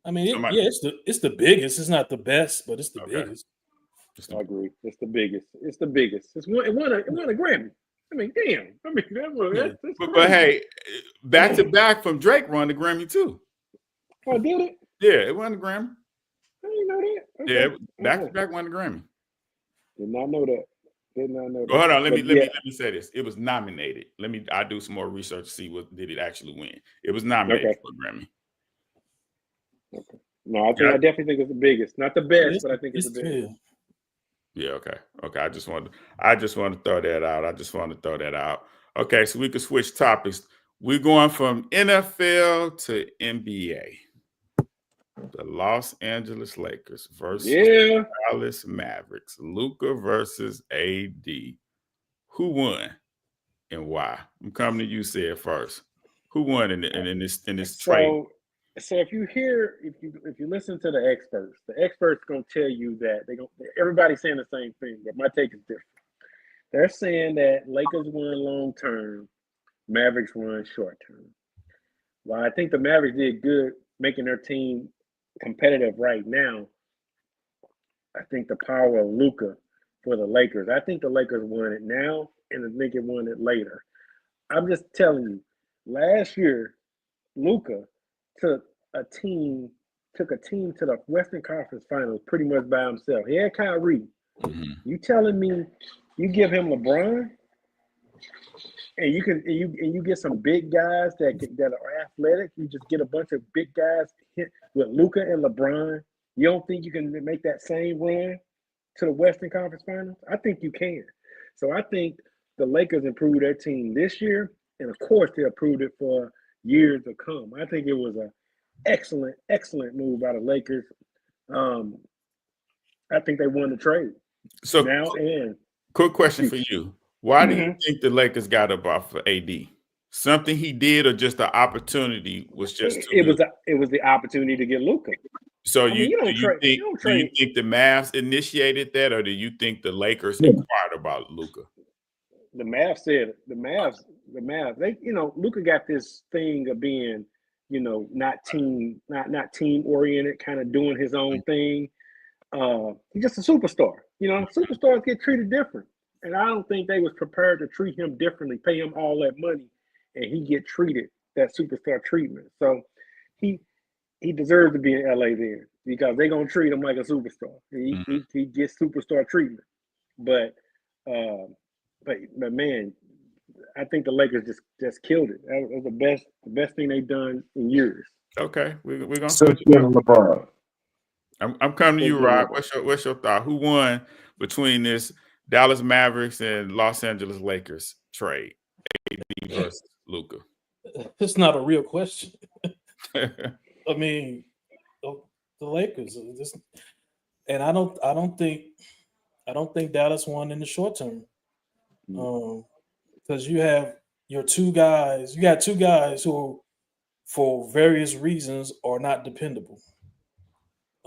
I mean, it's the biggest. It's not the best, but it's the biggest. I agree. It's the biggest. It's the biggest. It won a Grammy. I mean, damn. I mean, that's but hey, back to back from Drake won the Grammy too. Oh, did it? Yeah, it won the Grammy. I didn't know that. Okay. Yeah, back to back won the Grammy. Did not know that. Did not know that. Well, hold on, let me say this. It was nominated. I do some more research to see what did it actually win. It was nominated for a Grammy. Okay. No, I definitely think it's the biggest. Not the best, but I think it's the biggest. Yeah, okay. I just want to throw that out. Okay, so we can switch topics. We're going from NFL to NBA. The Los Angeles Lakers versus Dallas Mavericks. Luka versus AD. Who won and why? I'm coming to you, Sid, first. Who won in this trade? So if you listen to the experts gonna tell you that everybody's saying the same thing, but my take is different. They're saying that Lakers won long term, Mavericks won short term. While I think the Mavericks did good making their team competitive right now, I think the power of Luka for the Lakers. I think the Lakers won it now, and I think it won it later. I'm just telling you, last year, Luka took a team to the Western Conference Finals pretty much by himself. He had Kyrie. Mm-hmm. You telling me you give him LeBron, and you get some big guys that are athletic. You just get a bunch of big guys with Luka and LeBron. You don't think you can make that same run to the Western Conference Finals? I think you can. So I think the Lakers improved their team this year, and of course they improved it for years to come. I think it was an excellent move by the Lakers. I think they won the trade. So now and quick question for you. Why do you think the Lakers got up off of AD? Something he did, or just the opportunity was just too it was the opportunity to get Luka. So do you think the Mavs initiated that, or do you think the Lakers inquired about Luka? The Mavs said the Mavs. They, Luka got this thing of being, not team oriented, kind of doing his own thing. He's just a superstar. superstars get treated different. And I don't think they was prepared to treat him differently, pay him all that money, and he get treated that superstar treatment. So he deserves to be in LA then because they're gonna treat him like a superstar. He gets superstar treatment. But man, I think the Lakers just killed it. That was the best thing they've done in years. Okay, we're gonna Since getting LeBron. I'm coming to you, Rob. What's your thought? Who won between this Dallas Mavericks and Los Angeles Lakers trade? AD versus Luka. It's not a real question. I mean, the Lakers, and I don't think Dallas won in the short term. Because you have your two guys. You got two guys who, for various reasons, are not dependable.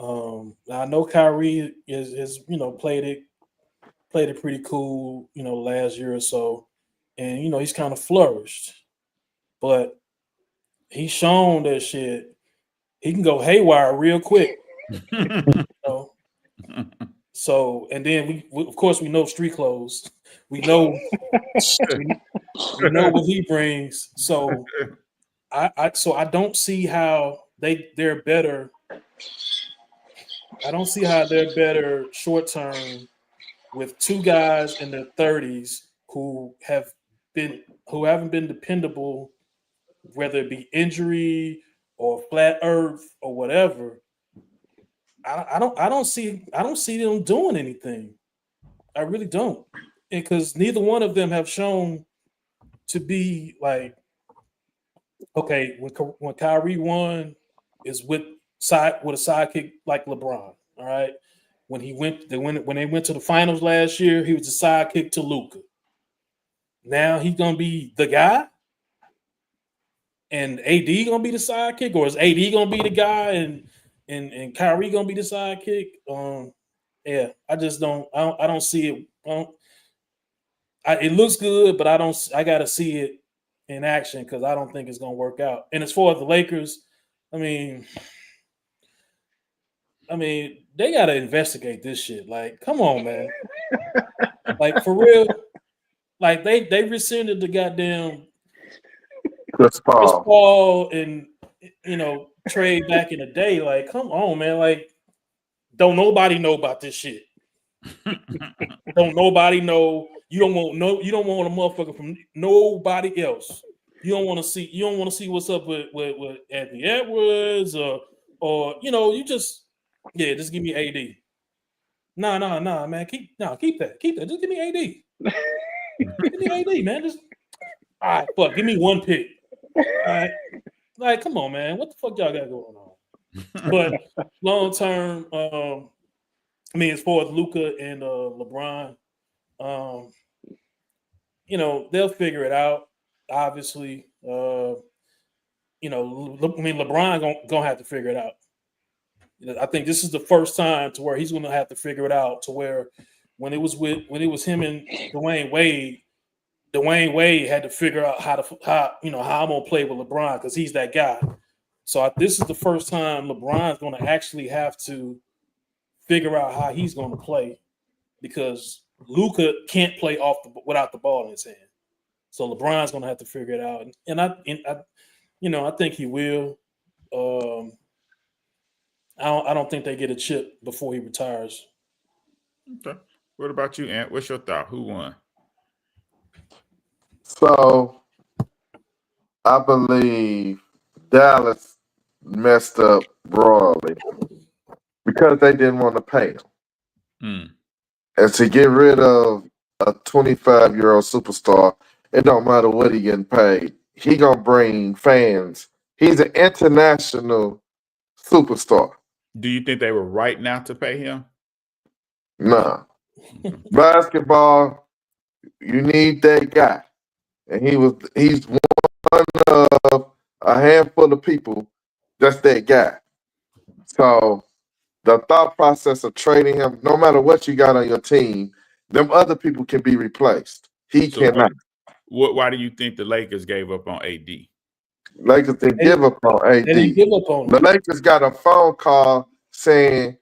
I know Kyrie is played it pretty cool, last year or so, and he's kind of flourished, but he's shown that shit. He can go haywire real quick. So, and then we of course we know street clothes. We know we know what he brings. So I don't see how they're better. I don't see how they're better short term with two guys in their 30s who haven't been dependable, whether it be injury or flat earth or whatever. I don't see them doing anything. I really don't, because neither one of them have shown to be like, okay, when Kyrie won is with a sidekick like LeBron. All right, when they went to the finals last year, he was a sidekick to Luka. Now he's gonna be the guy, and AD gonna be the sidekick, or is AD gonna be the guy and Kyrie gonna be the sidekick? Yeah, I just don't. I don't see it. It looks good, but I gotta see it in action because I don't think it's gonna work out. And as far as the Lakers, I mean, they gotta investigate this shit. Like, come on, man. Like, for real. Like, they rescinded the goddamn Chris Paul and trade back in the day. Like, come on, man. Like, don't nobody know about this shit. Don't nobody know. You don't want a motherfucker from nobody else. You don't want to see what's up with Anthony Edwards or you just give me AD. Nah, man. Keep that. Just give me AD. Give me AD, man. Just all right, fuck. Give me one pick. All right. Like, come on, man. What the fuck y'all got going on? But long term, as far as Luka and LeBron, they'll figure it out. Obviously, LeBron gonna have to figure it out. I think this is the first time to where he's gonna have to figure it out. To where when it was him and Dwayne Wade had to figure out how I'm gonna play with LeBron because he's that guy. So this is the first time LeBron's gonna actually have to figure out how he's gonna play because Luka can't play without the ball in his hand. So LeBron's gonna have to figure it out, and I think he will. I don't think they get a chip before he retires. Okay. What about you, Ant? What's your thought? Who won? So I believe Dallas messed up royally because they didn't want to pay him. And to get rid of a 25-year-old superstar, it don't matter what he getting paid. He gonna bring fans. He's an international superstar. Do you think they were right now to pay him? Nah. Basketball, you need that guy. And he's one of a handful of people that's that guy. So the thought process of trading him, no matter what you got on your team, them other people can be replaced. He cannot. Why do you think the Lakers gave up on AD? Lakers didn't give up on AD. They didn't give up on him. The Lakers got a phone call saying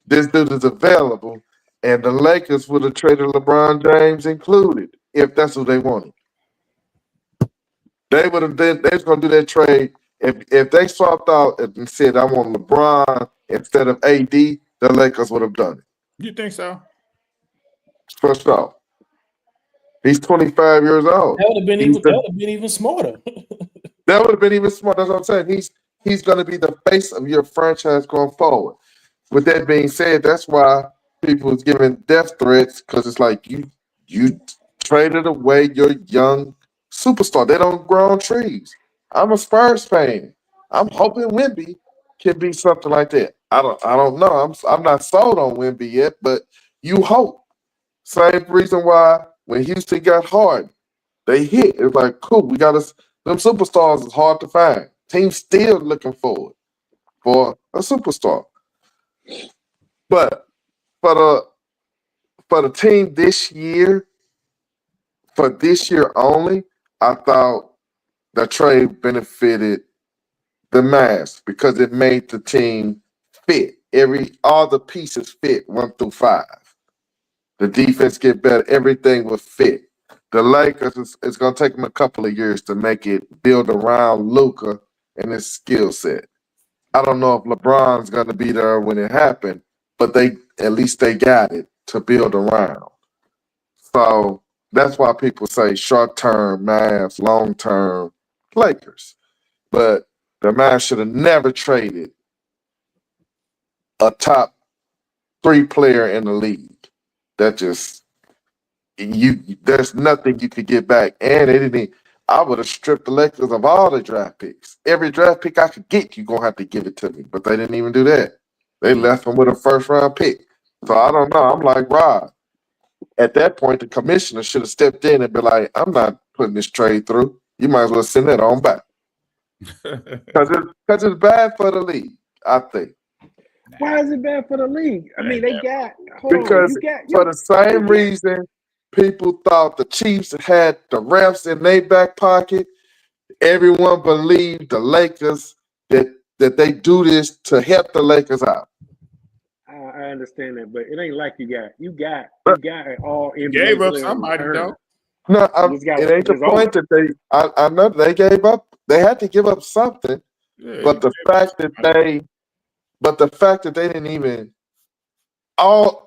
this dude is available, and the Lakers would have traded LeBron James included if that's what they wanted. They would have. They was gonna do that trade if they swapped out and said I want LeBron instead of AD. The Lakers would have done it You think so? for sure. He's 25 years old. That would have been even smarter. That would have been even smart. That's what I'm saying. He's going to be the face of your franchise going forward. With that being said, that's why people was giving death threats because it's like you traded away your young superstar. They don't grow on trees. I'm a Spurs fan. I'm hoping Wemby can be something like that. I don't know. I'm not sold on Wemby yet, but you hope. Same reason why when Houston got Harden, they hit. It's like, cool, we got us. Them superstars is hard to find. Teams still looking forward for a superstar. But for the team this year, for this year only, I thought the trade benefited the Mavs because it made the team fit. All the pieces fit 1 through 5. The defense get better. Everything will fit. The Lakers, it's going to take them a couple of years to make it build around Luka and his skill set. I don't know if LeBron's going to be there when it happened, but at least they got it to build around. So that's why people say short-term Mavs, long-term Lakers. But the Mavs should have never traded a top 3 player in the league. That just there's nothing you could get back. And they didn't. I would have stripped the Lakers of all the draft picks. Every draft pick I could get, you're gonna have to give it to me. But they didn't even do that. They left them with a 1st round pick. So I don't know. I'm like, Rob. At that point, the commissioner should have stepped in and been like, I'm not putting this trade through. You might as well send that on back. Because it's bad for the league, I think. Why is it bad for the league? I mean, they got for the same reason people thought the Chiefs had the refs in their back pocket. Everyone believed the Lakers that they do this to help the Lakers out. I understand that, but it ain't like you got an all NBA Gave up player somebody though. No, it ain't the point that they. I know they gave up. They had to give up something, Yeah, but the fact that they didn't even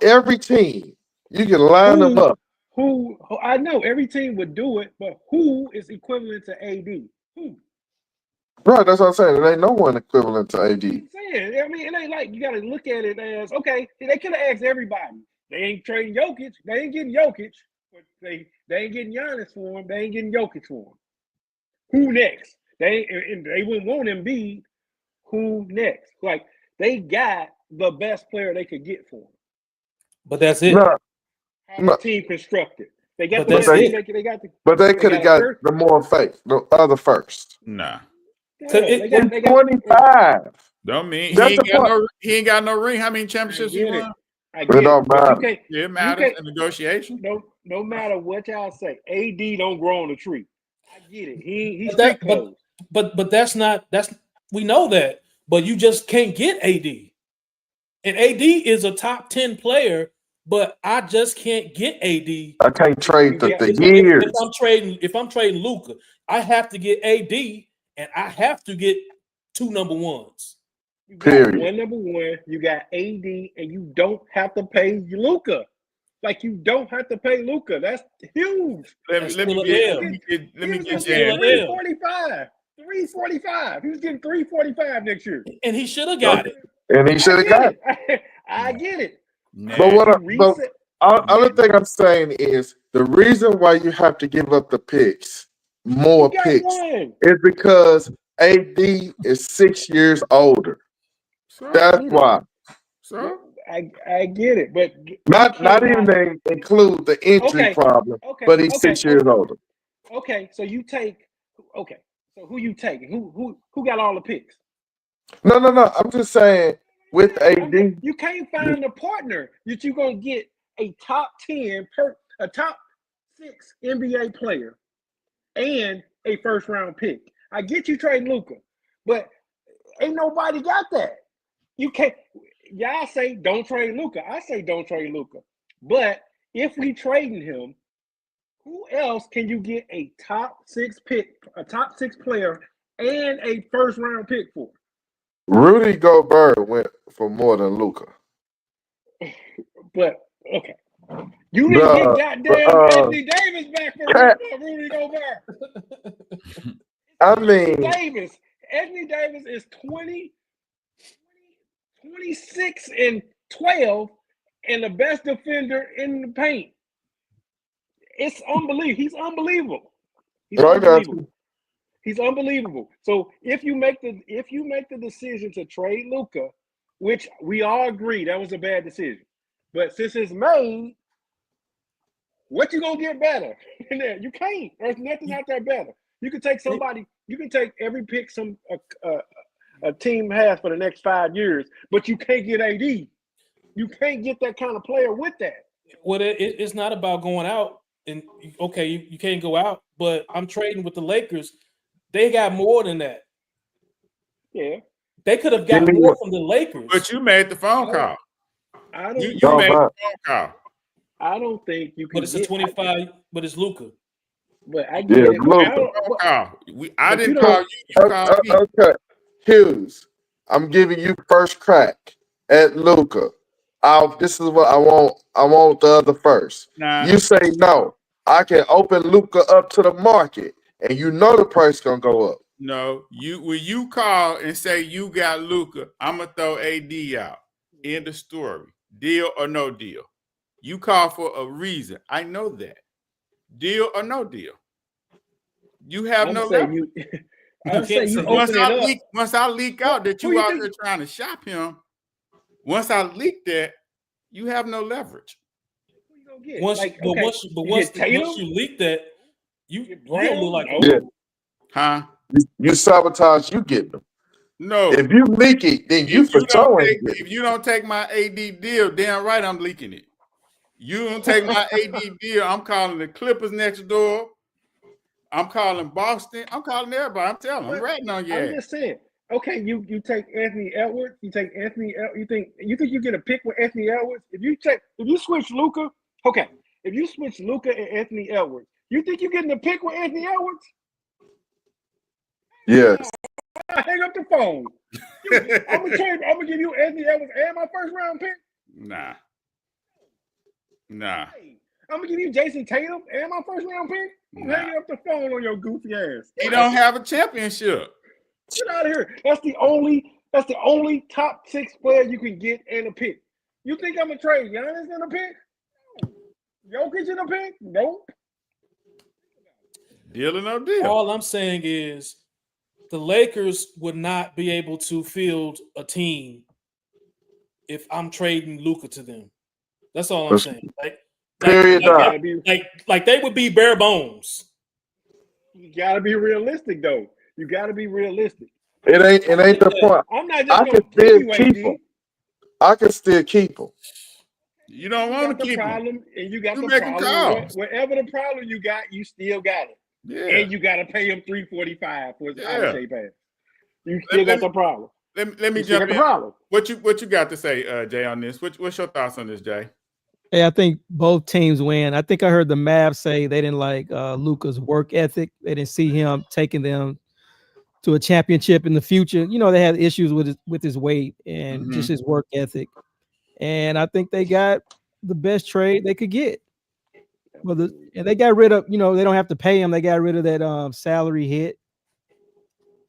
every team you can line them up. Who I know every team would do it, but who is equivalent to AD? Who? Right, that's what I'm saying. There ain't no one equivalent to AD. I'm saying, I mean, it ain't like you got to look at it as okay. They could have asked everybody. They ain't trading Jokic. They ain't getting Jokic. But they ain't getting Giannis for him. They ain't getting Jokic for him. Who next? They wouldn't want Embiid. Who next? Like they got the best player they could get for him. But that's it. No, How the team constructed. They got but they could have got the more fake, the other first. Nah. They got 25. Don't mean he ain't got no ring. How many championships he won? It don't matter. It matters in negotiation. No matter what y'all say, AD don't grow on the tree. I get it. He's street clothes. But that's we know that. But you just can't get AD. And AD is a top 10 player, but I just can't get AD. I can't trade the years. If I'm trading Luka, I have to get AD and I have to get 2 number ones. You got one number one, you got AD, and you don't have to pay Luka. Like you don't have to pay Luka. That's huge. Let me get Jan. 345. 345. He was getting 345 next year. And he should have got it. And he should have got it. I get it. But other thing I'm saying is the reason why you have to give up the picks, more picks, is because AD is 6 years older. That's why. So I get it, but not even to include the injury problem. But he's 6 years older. Okay, so you take. Okay, so who you taking? Who got all the picks? No. I'm just saying with AD, you can't find a partner that you're gonna get a top 10 a top 6 NBA player and a 1st round pick. I get you trading Luka, but ain't nobody got that. You can't. Y'all say don't trade Luka. I say don't trade Luka. But if we trading him, who else can you get a top 6 player, and a first round pick for? Rudy Gobert went for more than Luka. But okay, you didn't get goddamn Anthony Davis back for Rudy Gobert. I mean, Anthony Davis is 26 and 12, and the best defender in the paint. It's unbelievable. He's unbelievable. He's unbelievable. So if you make the decision to trade Luka, which we all agree that was a bad decision, but since it's made, what you gonna get better? You can't. There's nothing out there better. You can take somebody. You can take every pick a team has for the next 5 years, but you can't get AD. You can't get that kind of player with that. Well, it's not about going out. And okay, you can't go out, but I'm trading with the Lakers. They got more than that. Yeah, they could have got more from the Lakers. But you made the phone call. I don't. You made the phone call. I don't think you can. But it's a 25. But it's Luka. But I get it. I didn't call you. You called me. Okay, Hughes, I'm giving you first crack at Luka. This is what I want. I want the other first. Nah. You say no. I can open Luka up to the market, and you know the price gonna go up. No, when you call and say you got Luka, I'm gonna throw AD out. End of story. Deal or no deal. You call for a reason. I know that. Deal or no deal. You have no leverage. Once I leak out that you out there trying to shop him, once I leak that, you have no leverage. Once you leak that, you don't look like huh? You sabotage. You get them. No. If you leak it, then if you don't take my AD deal, damn right I'm leaking it. You don't take my AD deal, I'm calling the Clippers next door. I'm calling Boston. I'm calling everybody. I'm telling them. I'm ratting on you. I'm just saying. Okay, you take Anthony Edwards. You take Anthony. You think you get a pick with Anthony Edwards? If you switch Luka, okay. If you switch Luka and Anthony Edwards, you think you're getting a pick with Anthony Edwards? Yes. Hang up the phone. I'm gonna give you Anthony Edwards and my first round pick. Nah. Hey, I'm gonna give you Jason Tatum and my first round pick. I'm hanging up the phone on your goofy ass. He don't have a championship. Get out of here. That's the only top 6 player you can get and a pick. You think I'm gonna trade Giannis in a pick? No. Jokic in a pick? Nope. Deal or no deal. All I'm saying is the Lakers would not be able to field a team if I'm trading Luka to them. That's all I'm saying. Like they would be bare bones. You gotta be realistic, though. You gotta be realistic. It ain't the point. I'm not just gonna still keep them. I can still keep them. You don't want to keep them. And you got the problem. Whatever the problem you got, you still got it. Yeah. And you gotta pay him $345 for his out-of-shape pass. You still got the problem. Let me jump in. What you got to say, Jay, on this? What's your thoughts on this, Jay? Hey, I think both teams win. I think I heard the Mavs say they didn't like Luka's work ethic. They didn't see him taking them to a championship in the future. You know, they had issues with his weight and just his work ethic. And I think they got the best trade they could get. And they got rid of, they don't have to pay him. They got rid of that salary hit.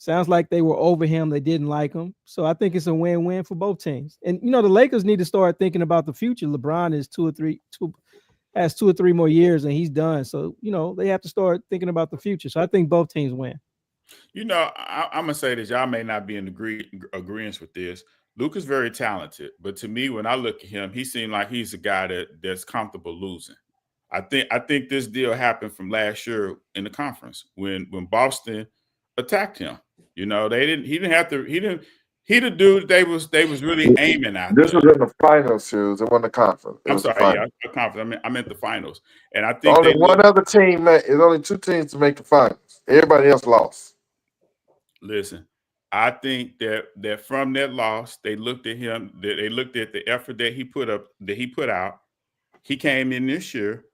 Sounds like they were over him. They didn't like him. So I think it's a win-win for both teams. And, the Lakers need to start thinking about the future. LeBron is has 2 or 3 more years and he's done. So, they have to start thinking about the future. So I think both teams win. I'm going to say this. Y'all may not be in agreement with this. Luka's very talented. But to me, when I look at him, he seemed like he's a guy that's comfortable losing. I think this deal happened from last year in the conference when Boston attacked him. He the dude they was really aiming at. This was in the finals, shoes. It wasn't the conference. I'm sorry, conference. I meant the finals. And I think only other team there's only 2 teams to make the finals. Everybody else lost. Listen, I think that from that loss, they looked at him, they looked at the effort that he put out, He came in this year,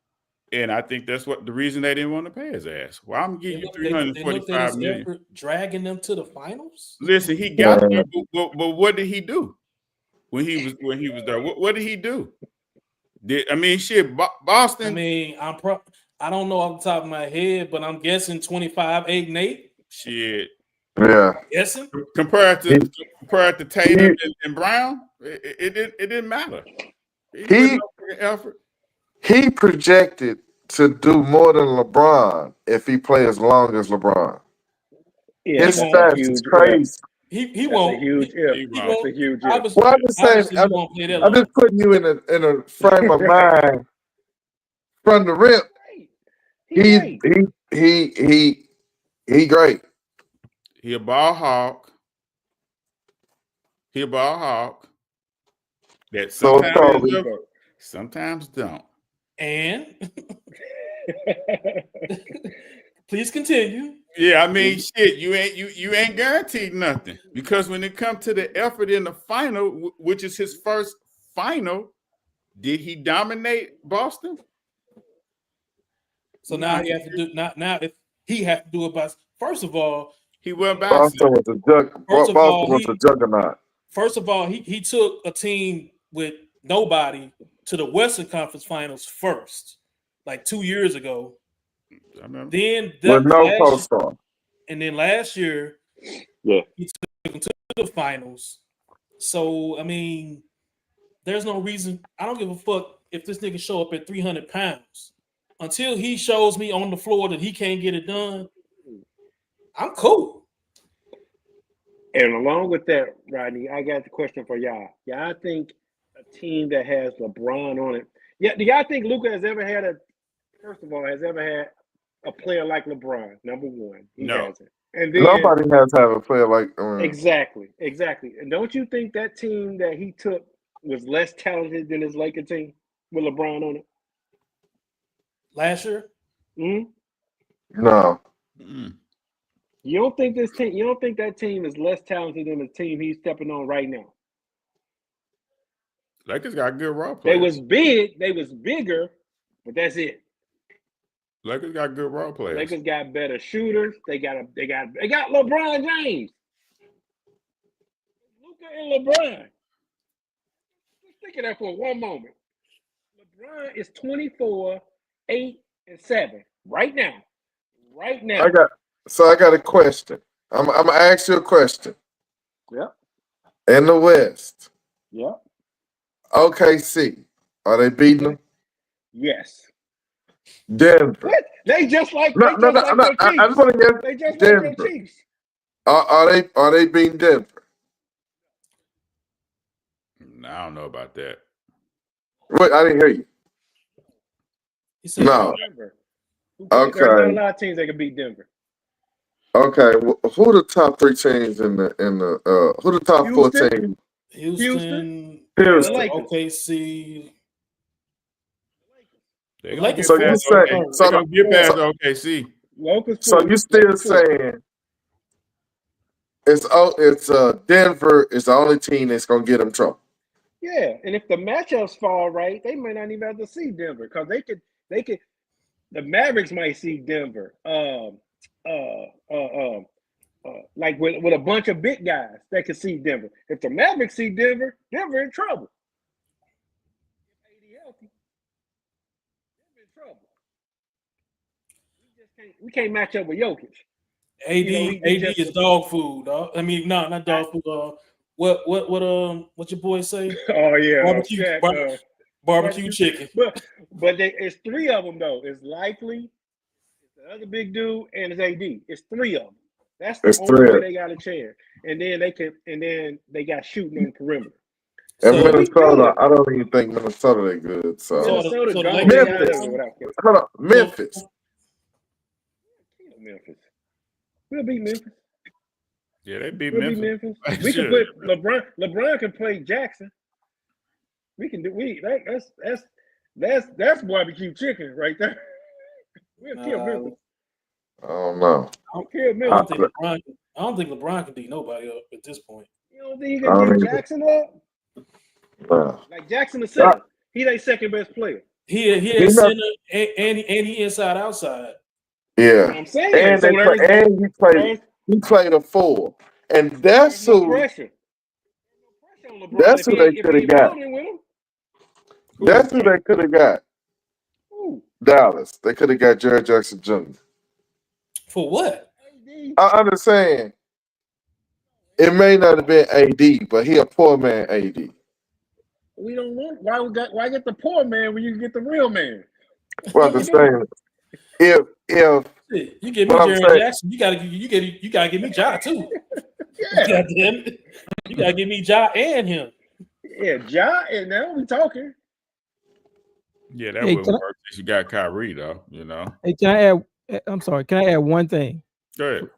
and I think that's what the reason they didn't want to pay his ass. Well, I'm gonna give you They looked at his $345 million. effort dragging them to the finals. Listen, he got there, but what did he do when he was there? What did he do? Boston. I mean, I don't know off the top of my head, but I'm guessing 25, 8, and 8. Shit. Yeah. Guessing Compared to Tatum and Brown, it didn't matter. He projected to do more than LeBron if he plays as long as LeBron. Yeah, his stats is crazy. He won't. He won't. That's a huge if. Well, I'm just saying. I'm just putting you in a frame of mind from the rip. He great. He a ball hawk. That sometimes don't. And please continue. Yeah, I mean, shit, you ain't guaranteed nothing, because when it comes to the effort in the final, which is his first final, did he dominate Boston? So now he has to do now if he has to do it by. First of all, he went by. Boston was a juggernaut. First of all, he took a team with nobody to the Western Conference Finals first, like 2 years ago. I remember. Then with no post-star. And then last year, he took them to the finals. So I mean, there's no reason. I don't give a fuck if this nigga show up at 300 pounds. Until he shows me on the floor that he can't get it done, I'm cool. And along with that, Rodney, I got the question for y'all. Y'all think a team that has LeBron on it? Yeah, do y'all think Luka has ever had a player like LeBron? Number one, he hasn't. And then, nobody has to have a player like exactly. And don't you think that team that he took was less talented than his Laker team with LeBron on it last year? Mm-hmm. No. Mm-hmm. You don't think that team is less talented than the team he's stepping on right now? Lakers got good role players. They was bigger, but that's it. Lakers got good role players. Lakers got better shooters. They got LeBron James. Luka and LeBron. Just think of that for one moment. LeBron is 24, 8, and 7 right now. I got a question. I'm gonna ask you a question. Yep. In the West. Yep. OKC. Are they beating them? Yes. Denver. What? They just like I just want to guess. They just Denver. like their Chiefs. Are they beating Denver? I don't know about that. Wait, I didn't hear you. No. Denver. Okay. There's a lot of teams that can beat Denver. Okay. Well, who are the top 3 teams in the who are the top 4 teams? Houston. OKC. They're gonna get so you past OKC. So you still saying it's Denver is the only team that's gonna get them trouble? Yeah, and if the matchups fall right, they might not even have to see Denver, because they could. The Mavericks might see Denver. Like with a bunch of big guys that could see Denver. If the Mavericks see Denver, Denver in trouble. If AD healthy, Denver in trouble. We can't match up with Jokic. AD is dog food, dog. I mean, no, not dog food. What your boy say? Oh yeah, barbecue chicken. But it's 3 of them though. It's Likely, it's the other big dude, and it's AD. It's 3 of them. That's the only way they got a chance. And then they got shooting on the perimeter. And Minnesota, I don't even think Minnesota they good. So Memphis. We'll beat Memphis. Yeah, they beat Memphis. We can put LeBron can play Jackson. We can do that's barbecue chicken right there. We'll kill Memphis. I don't know. I don't think LeBron can beat nobody up at this point. You don't think he can beat Jackson up? No. Like Jackson the second. He their second best player. He a center and he inside outside. Yeah, I'm saying. and So he played a 4, and there's no pressure. There's no pressure on LeBron that's who they if could he have got. building with him. That's who they could have got. Ooh. Dallas. They could have got Jerry Jackson Jr. For what? I understand. It may not have been AD, but he a poor man AD. We don't want. Why get the poor man when you can get the real man? Well, the same. If you give me Jerry Jackson, you gotta give me Ja too. Yeah, you gotta give me Ja and him. Yeah, Ja, and now we talking. Yeah, that wouldn't work if you got Kyrie though. You know. Hey, can I add? I'm sorry. Can I add one thing? Go ahead.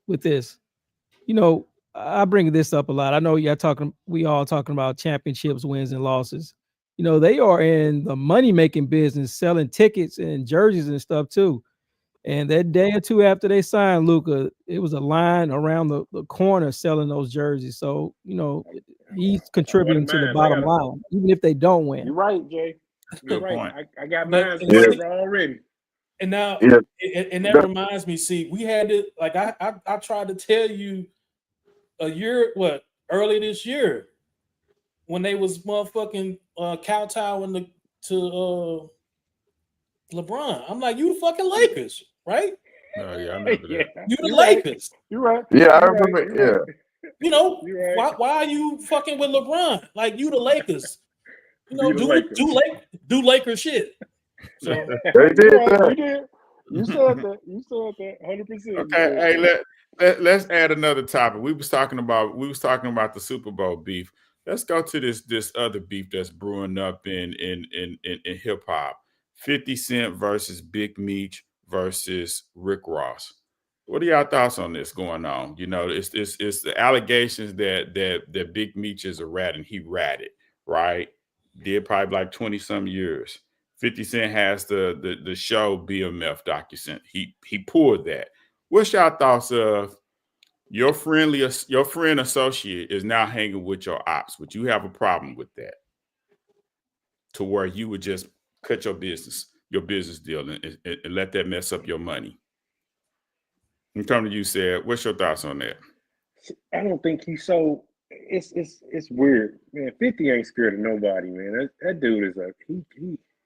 With this, you know, I bring this up a lot. I know we all talking about championships, wins and losses. You know, they are in the money-making business, selling tickets and jerseys and stuff too. And that day or two after they signed Luka, it was a line around the corner selling those jerseys. So, you know, he's contributing to the bottom line, even if they don't win. You're right, Jay. You're right. Point. I got mine already. And now, and that reminds me, see, we had it, like I tried to tell you early this year when they was motherfucking kowtowing to LeBron. I'm like, you the fucking Lakers, right? Oh yeah, I remember that. You the Lakers. You're right. Yeah, I remember. Yeah. You know, why are you fucking with LeBron? Like, you the Lakers. You know, do Lakers shit. So they did that. You did. You said that. 100%. Okay, hey, let's add another topic. We was talking about the Super Bowl beef. Let's go to this other beef that's brewing up in hip hop. 50 Cent versus Big Meech versus Rick Ross. What are y'all thoughts on this going on? You know, it's the allegations that Big Meech is a rat and he ratted, right? Did probably like 20-some years. 50 Cent has the show BMF docu. He pulled that. What's y'all thoughts of your friend associate is now hanging with your ops? Would you have a problem with that? To where you would just cut your business deal and let that mess up your money? And Tony, you said, what's your thoughts on that? I don't think he's so. It's weird, man. 50 ain't scared of nobody, man. That dude is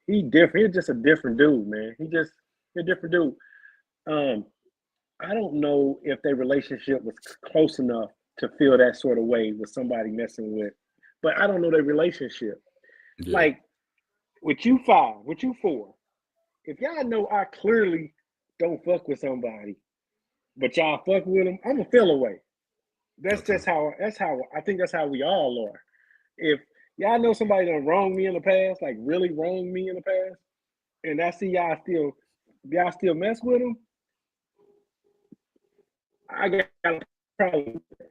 he different. He's just a different dude, man. He's a different dude. I don't know if their relationship was close enough to feel that sort of way with somebody messing with, but I don't know their relationship. Yeah. Like with you 5, with you 4, if y'all know I clearly don't fuck with somebody, but y'all fuck with them, I'm gonna feel away. That's how I think that's how we all are. If y'all know somebody done wronged me in the past, like really wronged me in the past, and I see y'all still mess with them, I got a problem with that.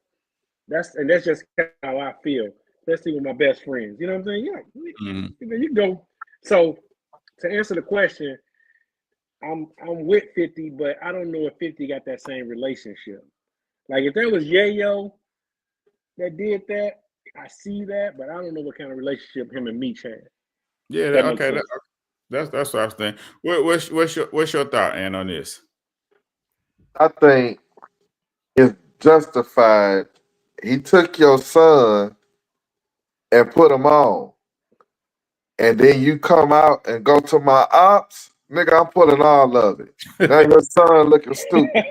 That's just how I feel, especially with my best friends. You know what I'm saying? Yeah, you go. So to answer the question, I'm with 50, but I don't know if 50 got that same relationship. Like if there was Yayo that did that, I see that, but I don't know what kind of relationship him and Meech had. Yeah, okay. That's what I was thinking. What's your thought, Ann, on this? I think it's justified. He took your son and put him on, and then you come out and go to my ops, nigga. I'm pulling all of it. Now your son looking stupid.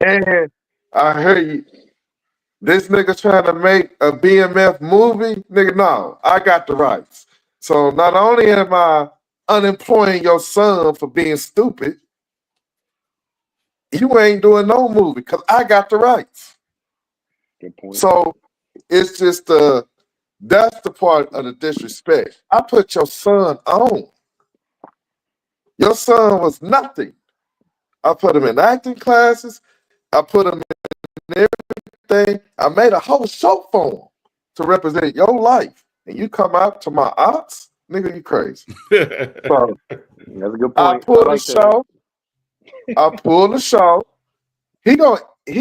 And I heard you. This nigga trying to make a BMF movie, nigga. No, I got the rights. So not only am I unemploying your son for being stupid, you ain't doing no movie because I got the rights. Good point. So it's just that's the part of the disrespect. I put your son on. Your son was nothing. I put him in acting classes. I put him in everything. I made a whole show for him to represent your life. And you come out to my ops, nigga, you crazy. So, that's a good point. I pulled the show. He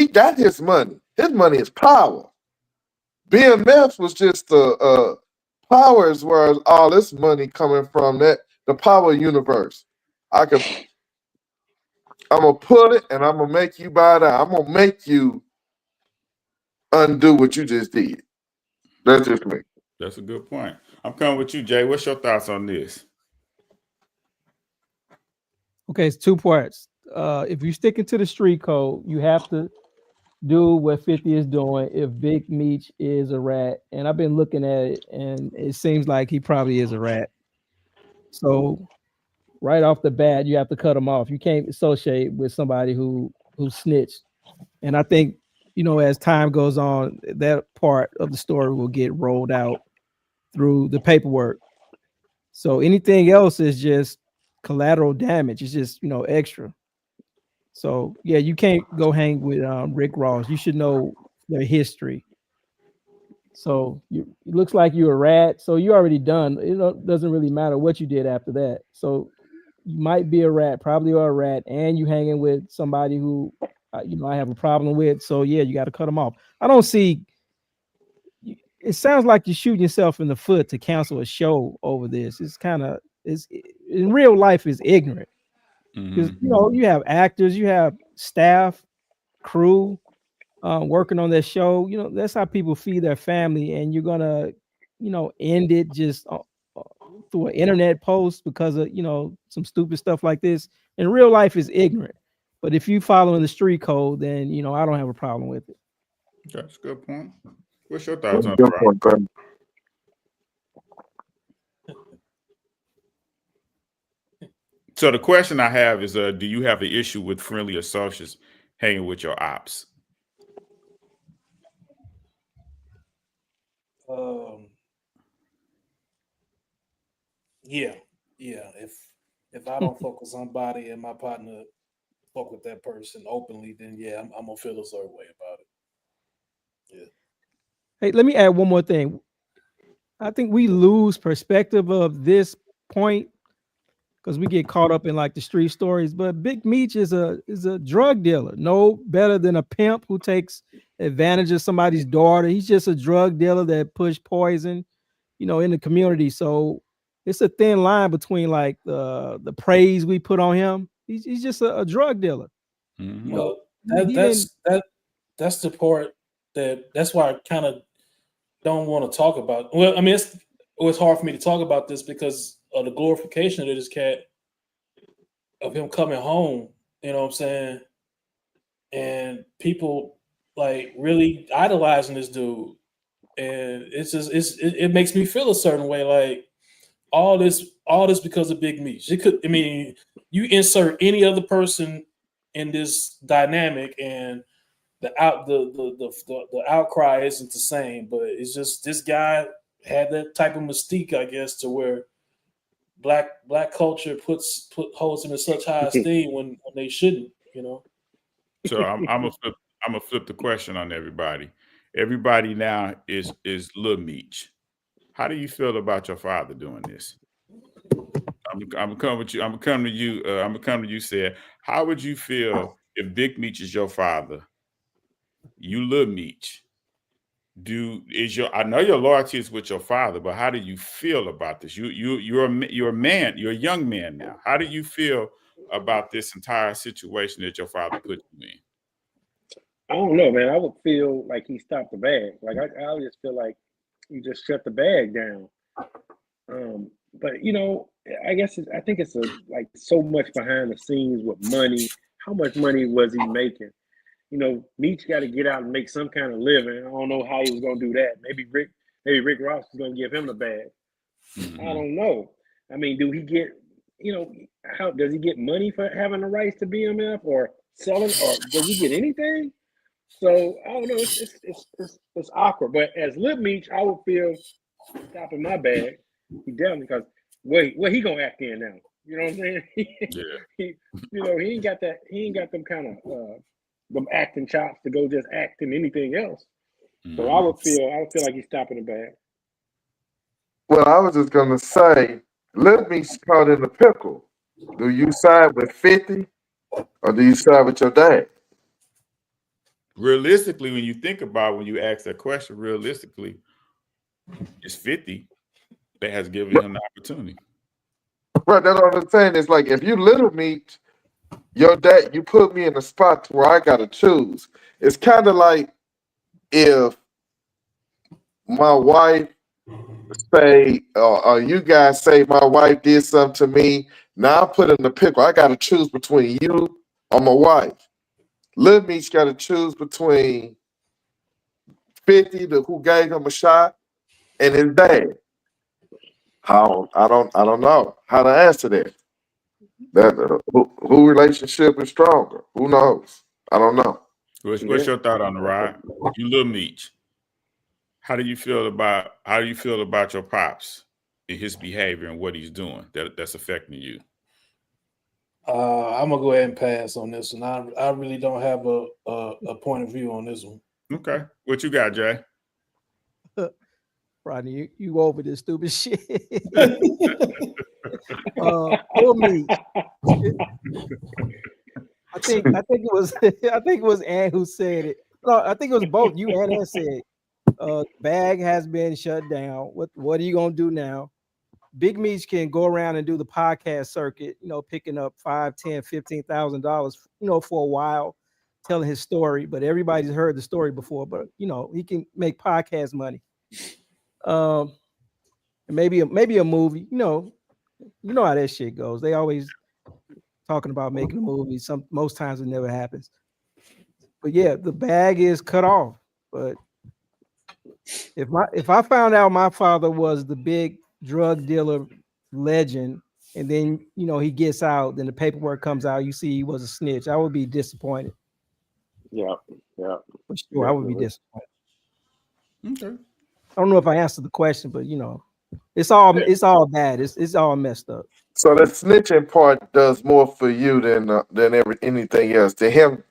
got his money. His money is power. BMF was just Power is where all this money coming from. That the power universe. I'm gonna put it, and I'm gonna make you buy that. I'm gonna make you undo what you just did. That's just me. That's a good point. I'm coming with you, Jay. What's your thoughts on this? Okay, it's 2 parts. If you're sticking to the street code, you have to do what 50 is doing if Big Meech is a rat. And I've been looking at it, and it seems like he probably is a rat. So right off the bat, you have to cut him off. You can't associate with somebody who snitched. And I think, as time goes on, that part of the story will get rolled out through the paperwork. So anything else is just collateral damage. It's just, extra. So yeah, you can't go hang with Rick Ross. You should know their history. So it looks like you're a rat. So you're already done. It doesn't really matter what you did after that. So you might be a rat, probably are a rat, and you hanging with somebody who, I have a problem with. So yeah, you got to cut them off. I don't see. It sounds like you're shooting yourself in the foot to cancel a show over this. It's kind of in real life is ignorant because you have actors, you have staff, crew working on that show. That's how people feed their family, and you're gonna end it just through an internet post because of some stupid stuff like this. In real life is ignorant, but if you following the street code, then I don't have a problem with it. That's a good point. What's your thoughts on Good Brian? point, So the question I have is, do you have an issue with friendly associates hanging with your ops? Yeah. If I don't fuck with somebody and my partner fuck with that person openly, then yeah, I'm gonna feel a certain way about it. Yeah. Hey, let me add one more thing. I think we lose perspective of this point because we get caught up in like the street stories. But Big Meech is a drug dealer, no better than a pimp who takes advantage of somebody's daughter. He's just a drug dealer that pushed poison, in the community. So it's a thin line between like the praise we put on him. He's just a drug dealer. Mm-hmm. Well, that's the part that's why I kind of don't want to talk about. Well, I mean, it's hard for me to talk about this because of the glorification of this cat, of him coming home. You know what I'm saying? And people like really idolizing this dude, and it makes me feel a certain way. Like all this because of Big Meech. You insert any other person in this dynamic, and the outcry isn't the same. But it's just this guy had that type of mystique, I guess, to where black culture holds him in such high esteem when they shouldn't. So I'm gonna flip the question on everybody. Everybody now is Lil Meech. How do you feel about your father doing this? I'm coming with you. I'm gonna come to you. I'm gonna come to you. Said, how would you feel if Big Meech is your father? You Lil Meech. I know your loyalty is with your father, but how do you feel about this? You're a man. You're a young man now. How do you feel about this entire situation that your father put you in? I don't know, man. I would feel like he stopped the bag. Like I would just feel like he just shut the bag down. But I guess I think it's like so much behind the scenes with money. How much money was he making? Meech got to get out and make some kind of living. I don't know how he was gonna do that. Maybe Rick Ross is gonna give him the bag. Mm-hmm. I don't know. I mean, do he get? How does he get money for having the rights to BMF or selling, or does he get anything? So I don't know. It's awkward. But as Lil Meech, I would feel stopping my bag. He definitely, because what he gonna act in now? You know what I'm saying? Yeah. He ain't got that. He ain't got them kind of them acting chops to go just act in anything else. Mm-hmm. So I would feel like he's stopping the bag. Well, I was just gonna say, Lil Meech caught in the pickle. Do you side with 50 or do you side with your dad? Realistically, when you think about when you ask that question, realistically, it's 50. that has given him the opportunity. Right, that's what I'm saying. It's like if you Little Meech, your dad, you put me in a spot where I gotta choose. It's kind of like if my wife say, or you guys say my wife did something to me. Now I put in the pickle. I gotta choose between you or my wife. Little Meech gotta choose between 50, who gave him a shot, and his dad. How I don't know how to answer that. That who relationship is stronger? Who knows? I don't know. What's your thought on the ride? You Lil Meech. How do you feel about your pops and his behavior and what he's doing that's affecting you? I'm gonna go ahead and pass on this one. I really don't have a point of view on this one. Okay, what you got, Jay? Rodney, you over this stupid shit. Lil Meech. I think it was Ann who said it. No, I think it was both you and Ann said. Bag has been shut down. What are you gonna do now? Big Meech can go around and do the podcast circuit, picking up $5,000, $10,000, $15,000, for a while, telling his story. But everybody's heard the story before. But he can make podcast money. Maybe a movie. You know how that shit goes. They always talking about making a movie. Most times it never happens. But yeah, the bag is cut off. But if I found out my father was the big drug dealer legend, and then he gets out, then the paperwork comes out, you see he was a snitch, I would be disappointed. Yeah. For sure, definitely. I would be disappointed. Okay. I don't know if I answered the question, but it's all bad. It's all messed up. So the snitching part does more for you than anything else. To him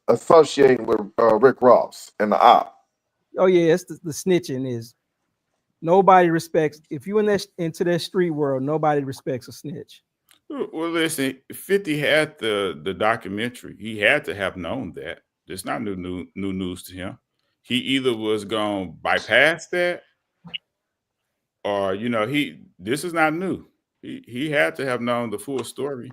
associating with Rick Ross and the op. Oh yeah, it's the snitching is nobody respects. If you into that street world, nobody respects a snitch. Well, listen, 50 had the documentary. He had to have known that. It's not new news to him. He either was going to bypass that, or this is not new. He had to have known the full story.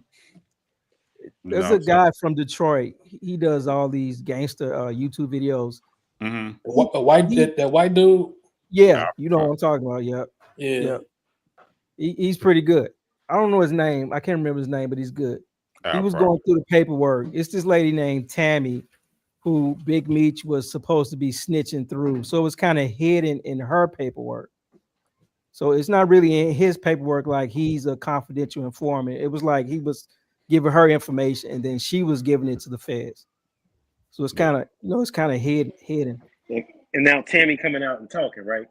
There's a guy from Detroit. He does all these gangster YouTube videos. Mm-hmm. That white dude. Yeah, you know what I'm talking about. Yeah. He's pretty good. I don't know his name. I can't remember his name, but he's good. He was going through the paperwork. It's this lady named Tammy, who Big Meech was supposed to be snitching through. So it was kind of hidden in her paperwork. So it's not really in his paperwork like he's a confidential informant. It was like he was giving her information, and then she was giving it to the feds. So it's kind of hidden. And now Tammy coming out and talking, right?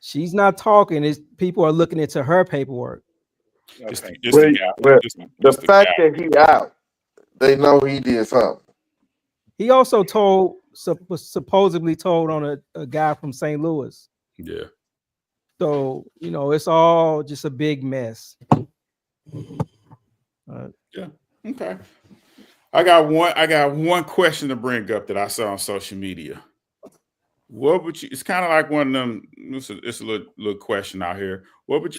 She's not talking. People are looking into her paperwork. Okay. The fact that he out, they know he did something. He also was supposedly told on a guy from St. Louis. Yeah. So it's all just a big mess. Yeah. Okay. I got one question to bring up that I saw on social media. What would you? It's kind of like one of them. It's a little question out here.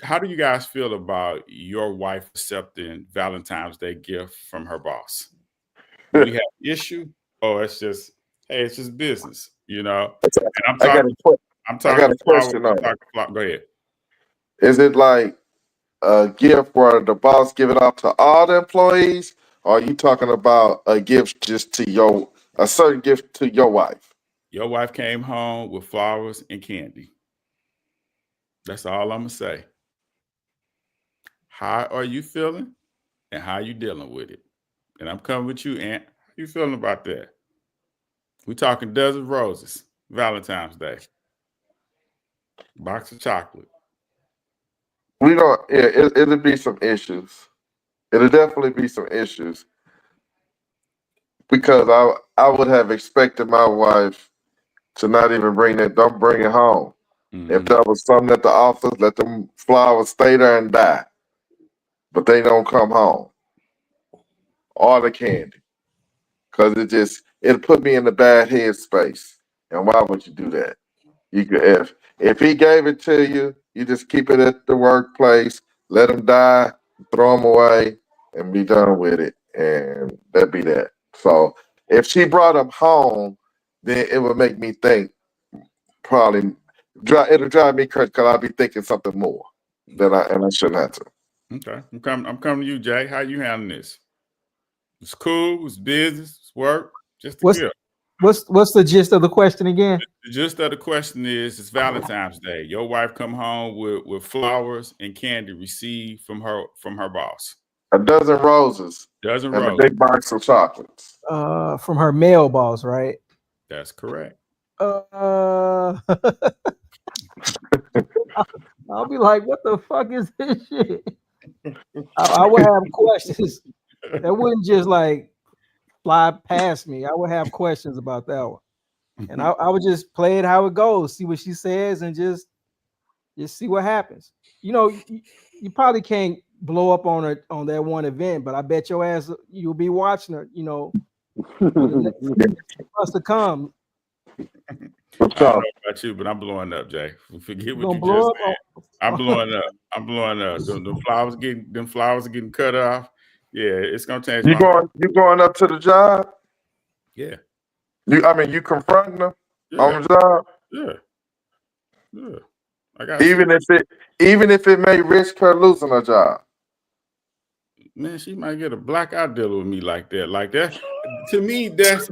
How do you guys feel about your wife accepting Valentine's Day gift from her boss? Do we have an issue, or it's just business? And I'm talking. I got a question on it. Go ahead. Is it like a gift where the boss give it out to all the employees, or are you talking about a gift just to a certain gift to your wife? Your wife came home with flowers and candy. That's all I'm gonna say. How are you feeling, and how you dealing with it? And I'm coming with you, Aunt. How you feeling about that? We talking dozen roses, Valentine's Day, box of chocolate. We don't. Yeah, it'll be some issues. It'll definitely be some issues because I would have expected my wife to not even don't bring it home. Mm-hmm. If that was something at the office, let them flowers stay there and die. But they don't come home. All the candy. Because it put me in a bad headspace. And why would you do that? You could if he gave it to you You just keep it at the workplace, let them die, throw them away, and be done with it, and that'd be that. So if she brought them home, then it would make me think. Probably, it'll drive me crazy because I'll be thinking something more and I shouldn't have to. Okay, I'm coming to you, Jay. How you handling this? It's cool. It's business. It's work. Just a gift. What's the gist of the question again? The gist of the question is: it's Valentine's Day. Your wife come home with flowers and candy received from her boss. A dozen roses. Dozen and roses. a big box of chocolates. From her male boss, right? That's correct. I'll be like, what the fuck is this shit? I would have questions. That wouldn't just like fly past me. I would have questions about that one. And I would just play it how it goes, see what she says, and just see what happens. You know, you probably can't blow up on her on that one event, but I bet your ass you'll be watching her, you know, for the next months to come. I don't know about you, but I'm blowing up, Jay. Forget what you just said. I'm blowing up. I'm blowing up. The flowers are getting cut off. Yeah, it's gonna change. You going up to the job? Yeah. You confronting them on the job? Yeah. I got even if it may risk her losing her job. Man, she might get a blackout deal with me like that. Like that. To me, that's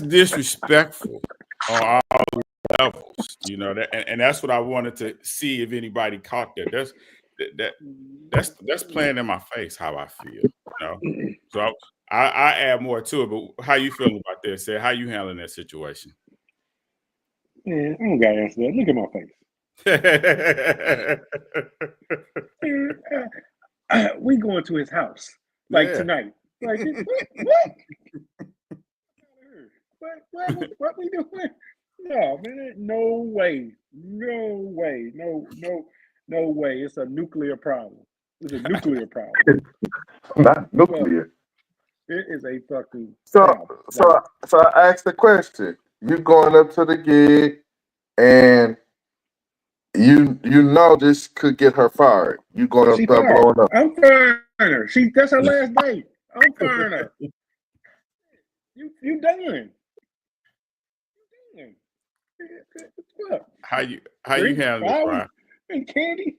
disrespectful on all levels. You know that, and that's what I wanted to see if anybody caught that. That's playing in my face how I feel. You know, so I add more to it. But how you feeling about this? How you handling that situation? Man, I don't gotta answer that. Look at my face. We going to his house tonight. Like what we doing? No, man, no way. It's a nuclear problem. It's a nuclear problem. Not nuclear. It is a fucking problem. So I asked the question. You going up to the gig and you know this could get her fired. You going up there blowing up. I'm firing her. That's her last day. I'm firing her. You done. How you handle this, Brian? And candy.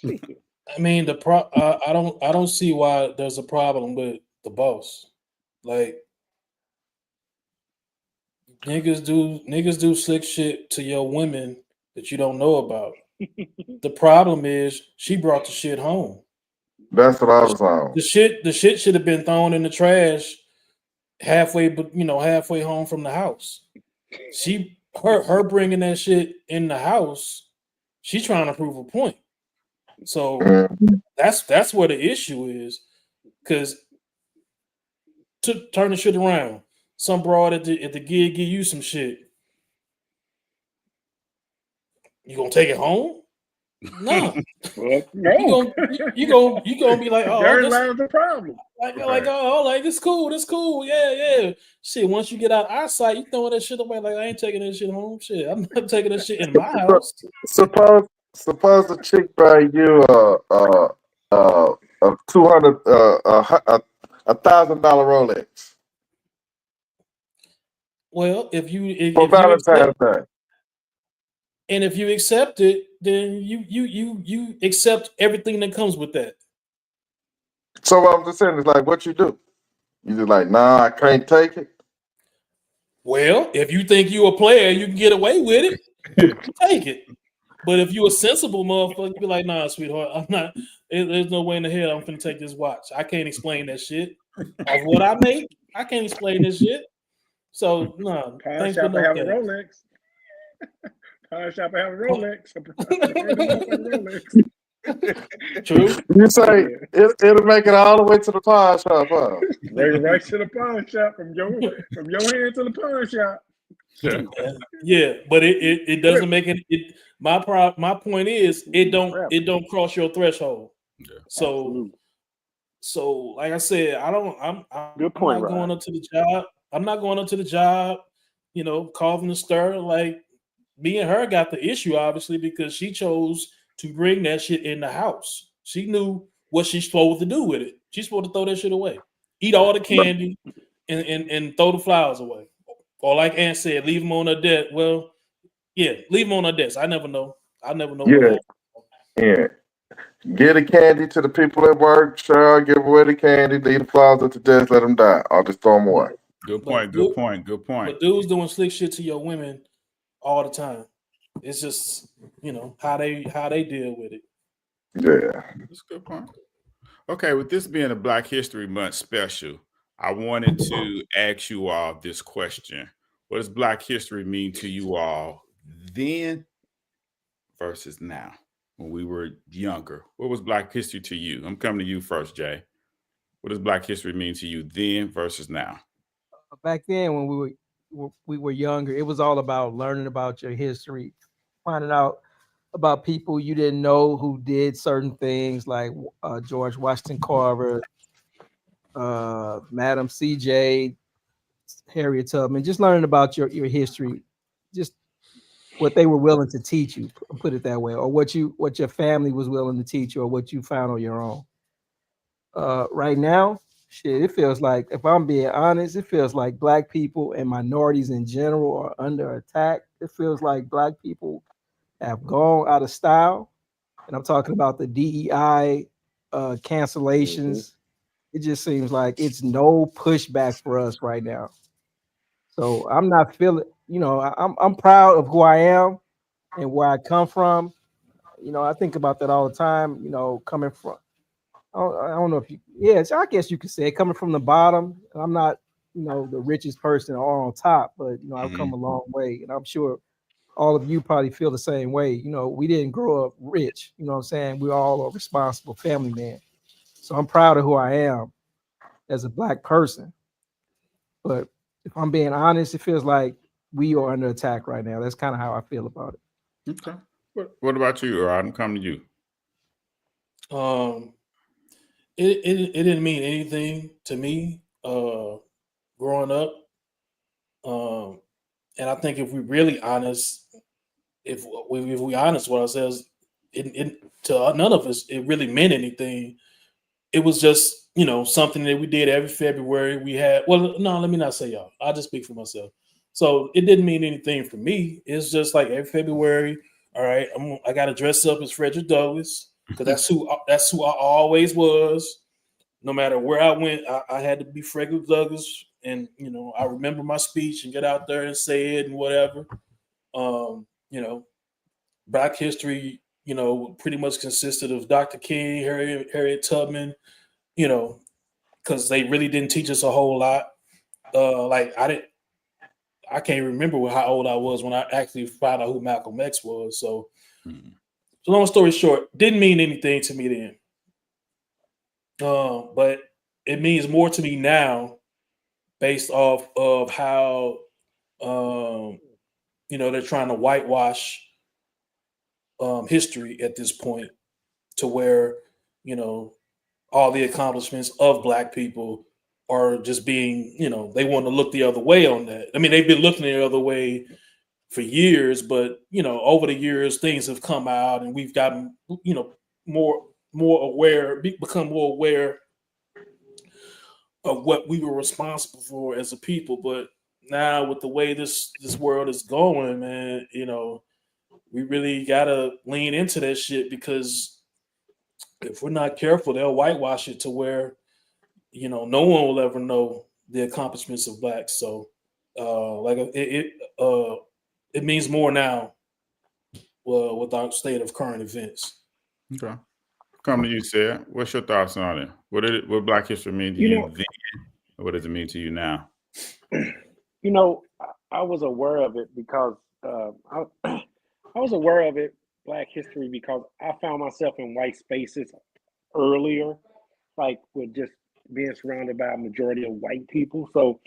I mean, I don't see why there's a problem with the boss. Like niggas do slick shit to your women that you don't know about. The problem is she brought the shit home. That's what I was on. The shit should have been thrown in the trash halfway home from the house. Her bringing that shit in the house, she's trying to prove a point. So that's where the issue is. Because to turn the shit around, some broad at the gig give you some shit. You gonna take it home? No. Well, no. You gonna be like, oh, therein lies the problem. It's cool. Yeah. Shit, once you get out of eyesight, you throwing that shit away. Like, I ain't taking that shit home. Shit, I'm not taking that shit in my house. Suppose the chick buy you a $1,000 Rolex. Well, if you accept it, then you accept everything that comes with that. So what I'm just saying is like, what you do? You just like, nah, I can't take it. Well, if you think you a player, you can get away with it. Take it. But if you a sensible motherfucker, you be like, nah, sweetheart, I'm not. There's no way in the hell I'm finna take this watch. I can't explain that shit. Of what I make, I can't explain this shit. So no, thanks for no have a Rolex. Pawn shop have a Rolex. True. You say it'll make it all the way to the pawn shop, huh? Right to the pawn shop from your hand to the pawn shop. Yeah, but it doesn't make it. My point is it don't cross your threshold. Yeah. So like I said, I'm good point. I'm not going up to the job. I'm not going up to the job. You know, causing a stir. Like me and her got the issue obviously because she chose to bring that shit in the house. She knew what she's supposed to do with it. She's supposed to throw that shit away, eat all the candy, and throw the flowers away. Or like Aunt said, leave them on her desk. Well, yeah, leave them on her desk. I never know. I never know what Yeah, happened. yeah. Give the candy to the people at work. Sure, give away the candy. Leave the flowers at the desk. Let them die. I'll just throw them away. Good But point. Good point. Good point. But dudes doing slick shit to your women all the time. It's just how they deal with it. Yeah. That's a good point. Okay, with this being a Black History Month special, I wanted to ask you all this question. What does Black history mean to you all then versus now? When we were younger, what was Black history to you? I'm coming to you first, Jay. What does Black history mean to you then versus now? Back then, when we were younger, it was all about learning about your history, finding out about people you didn't know who did certain things, like George Washington Carver, Madam C.J., Harriet Tubman. Just learning about your history, just what they were willing to teach you, put it that way, or what your family was willing to teach you, or what you found on your own. Right now, shit, it feels like, if I'm being honest, it feels like Black people and minorities in general are under attack. It feels like Black people have gone out of style, and I'm talking about the DEI cancellations. It just seems like it's no pushback for us right now. So I'm not feeling, I'm proud of who I am and where I come from. I think about that all the time. Coming from, I don't know if you, yeah, so I guess you could say coming from the bottom. I'm not, the richest person or on top, but I've come a long way, and I'm sure all of you probably feel the same way. We didn't grow up rich. You know what I'm saying? We're all a responsible family man. So I'm proud of who I am as a Black person. But if I'm being honest, it feels like we are under attack right now. That's kind of how I feel about it. Okay. What about you, Rod? I'm coming to you. It didn't mean anything to me growing up. And I think if we really honest, if we honest with ourselves, to none of us it really meant anything. It was just something that we did every February. We had, well, no, let me not say y'all. I'll just speak for myself. So it didn't mean anything for me. It's just like every February. All right, I got to dress up as Frederick Douglass because that's who I always was. No matter where I went, I had to be Frederick Douglass, and I remember my speech and get out there and say it and whatever. Black history, pretty much consisted of Dr. King, Harriet Tubman, because they really didn't teach us a whole lot. I can't remember how old I was when I actually found out who Malcolm X was. So, long story short, didn't mean anything to me then. But it means more to me now, based off of how they're trying to whitewash history at this point, to where all the accomplishments of Black people are just being, they want to look the other way on that. I mean, they've been looking the other way for years, but over the years things have come out, and we've gotten more aware, become more aware of what we were responsible for as a people. But now, with the way this world is going, man, we really gotta lean into that shit, because if we're not careful, they'll whitewash it to where no one will ever know the accomplishments of Blacks. So it means more now with our state of current events. Okay. Come to you, Sarah. What's your thoughts on it? What Black history mean to you then? What does it mean to you now? I was aware of it because I was aware of it, Black history, because I found myself in white spaces earlier, like with just being surrounded by a majority of white people. So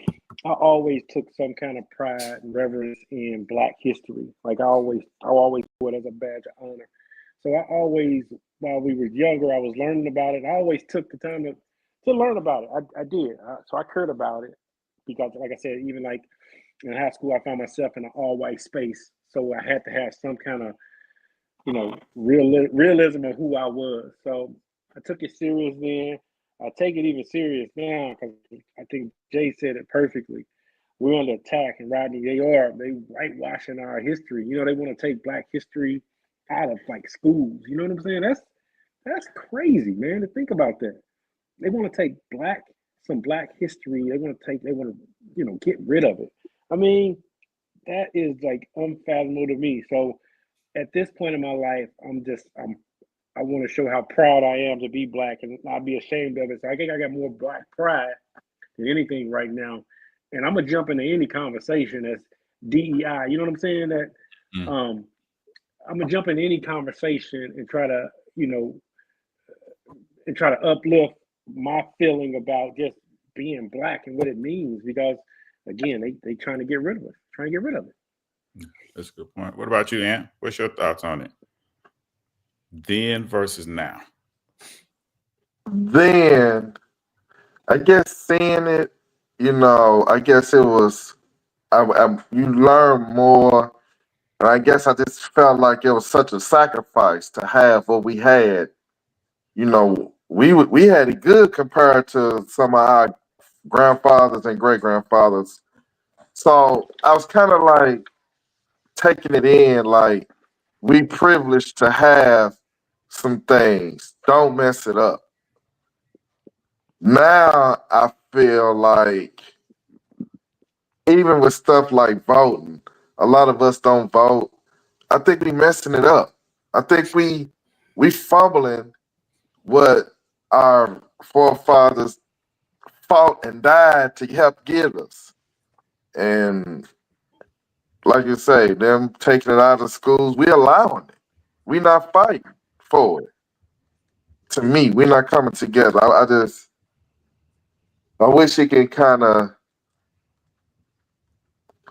I always took some kind of pride and reverence in Black history. Like I always do it as a badge of honor. So I always, while we were younger, I was learning about it. I always took the time to learn about it. I did. So I cared about it because, like I said, even like in high school, I found myself in an all white space. So I had to have some kind of, realism of who I was. So I took it serious then. I take it even serious now because I think Jay said it perfectly. We're under attack, and Rodney, they whitewashing our history. They want to take Black history out of like schools. You know what I'm saying? That's crazy, man, to think about that. They want to take some Black history. They want to get rid of it. I mean, that is like unfathomable to me. So at this point in my life, I want to show how proud I am to be Black and not be ashamed of it. So I think I got more Black pride than anything right now. And I'm gonna jump into any conversation as DEI. You know what I'm saying? That I'm gonna jump into any conversation and try to, uplift my feeling about just being Black and what it means. Because again, they trying to get rid of it. That's a good point. What about you, Ant? What's your thoughts on it? Then versus now. Then, I guess seeing it, I guess it was, you learn more. And I guess I just felt like it was such a sacrifice to have what we had. We had it good compared to some of our grandfathers and great grandfathers. So I was kind of like taking it in, like we privileged to have some things. Don't mess it up. Now I feel like even with stuff like voting, a lot of us don't vote. I think we messing it up. I think we fumbling what our forefathers fought and died to help give us. And like you say, them taking it out of schools, we allowing it. We not fighting for it. To me, we're not coming together. I wish it can kind of,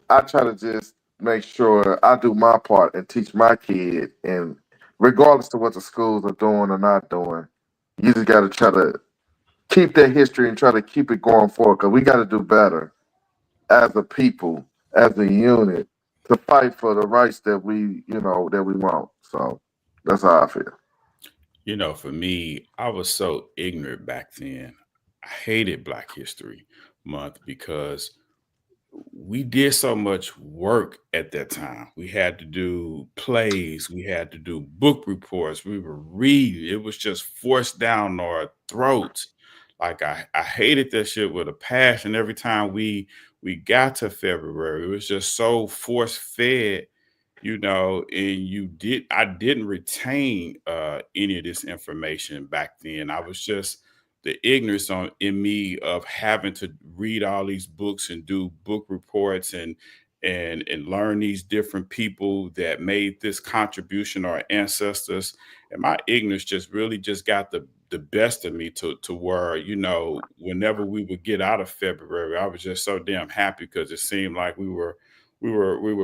I try to just make sure I do my part and teach my kid. And regardless of what the schools are doing or not doing, you just got to try to keep that history and try to keep it going forward, because we got to do better as a people, as a unit, to fight for the rights that we want. So that's how I feel. For me, I was so ignorant back then. I hated Black History Month because we did so much work at that time. We had to do plays, we had to do book reports, we were reading. It was just forced down our throats. Like I hated that shit with a passion. Every time we got to February, it was just so force fed, and I didn't retain any of this information back then. I was just the ignorance in me of having to read all these books and do book reports and learn these different people that made this contribution, our ancestors. And my ignorance just really just got the best of me to where, whenever we would get out of February, I was just so damn happy because it seemed like we were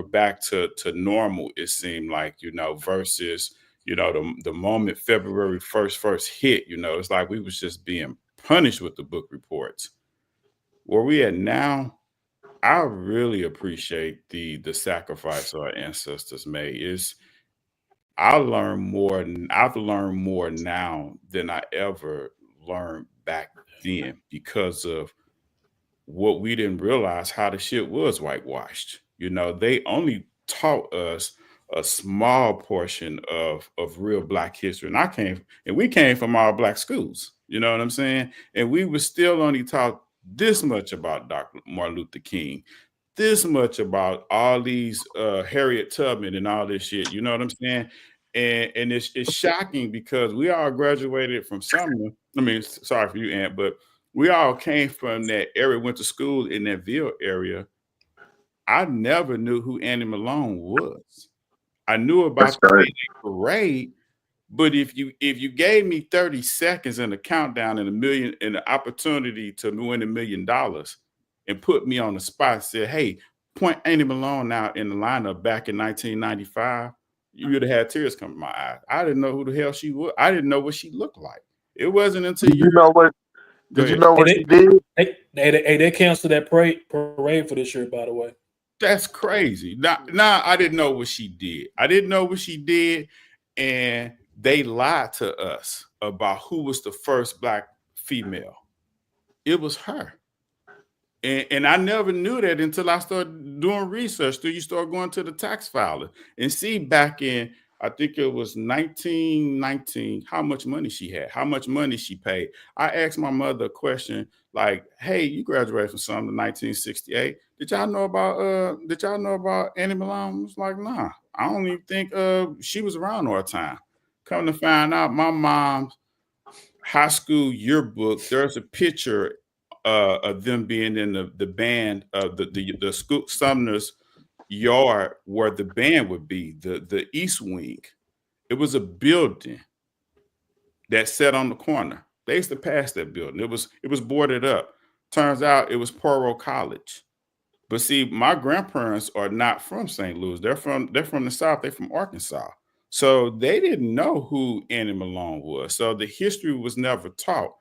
back to normal. It seemed like, versus, the moment February 1st first hit, it's like we was just being punished with the book reports. Where we at now, I really appreciate the sacrifice our ancestors made. I've learned more now than I ever learned back then because of what we didn't realize, how the shit was whitewashed. They only taught us a small portion of real Black history. And we came from all Black schools. You know what I'm saying? And we were still only taught this much about Dr. Martin Luther King, this much about all these Harriet Tubman and all this shit. You know what I'm saying? And it's shocking because we all graduated from Sumner. I mean, sorry for you, Ant, but we all came from that area, went to school in that Ville area. I never knew who Annie Malone was. I knew about the May Day Parade, but if you gave me 30 seconds and a countdown and the opportunity to win $1 million and put me on the spot and said, hey, point Annie Malone out in the lineup back in 1995, you would have had tears come to my eyes. I didn't know who the hell she was. I didn't know what she looked like. It wasn't until you know what she did? Hey, they canceled that parade for this year, by the way. That's crazy. Now I didn't know what she did. I didn't know what she did, and they lied to us about who was the first black female. It was her. And I never knew that until I started doing research. Till you start going to the tax filer and see back in, I think it was 1919, how much money she had, how much money she paid. I asked my mother a question like, "Hey, you graduated from something in 1968. Did y'all know about Annie Malone?" I was like, "Nah, I don't even think she was around all the time." Come to find out, my mom's high school yearbook, there's a picture of them being in the band of the school Sumner's yard where the band would be, the East Wing. It was a building that sat on the corner. They used to pass that building. It was boarded up. Turns out it was Poro College. But see, my grandparents are not from St. Louis. They're from the South. They're from Arkansas. So they didn't know who Annie Malone was. So the history was never taught.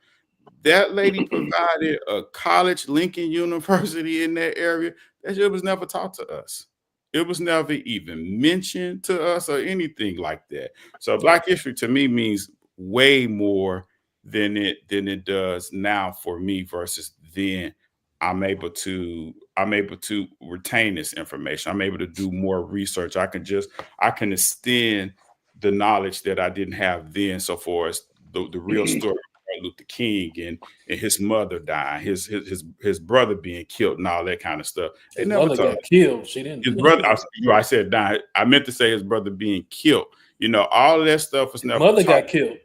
That lady provided a college, Lincoln University in that area. That shit was never taught to us. It was never even mentioned to us or anything like that. So Black history to me means way more than it does now for me versus then. I'm able to retain this information. I'm able to do more research. I can extend the knowledge that I didn't have then, so far as the real story of Luther King and his mother dying, his brother being killed and all that kind of stuff. His mother got killed. She didn't. His brother, I said dying. I meant to say his brother being killed. You know, all of that stuff was never. Mother got killed.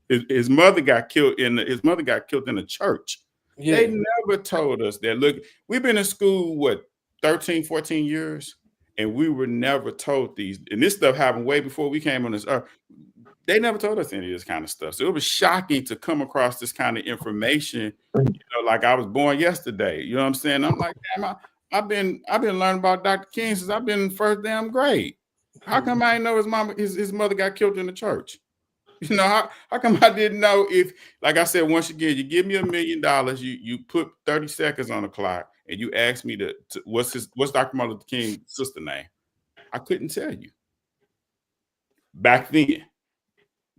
His mother got killed in a church. Yeah. They never told us that. Look, we've been in school, 13, 14 years, and we were never told these. And this stuff happened way before we came on this earth. They never told us any of this kind of stuff. So it was shocking to come across this kind of information, like I was born yesterday. You know what I'm saying? I'm like, damn, I've been learning about Dr. King since I've been in first damn grade. How come I didn't know his mother got killed in the church? You know, how come I didn't know if, like I said, once again, you give me $1 million, you put 30 seconds on the clock, and you ask me what's Dr. Martin Luther King's sister name? I couldn't tell you back then.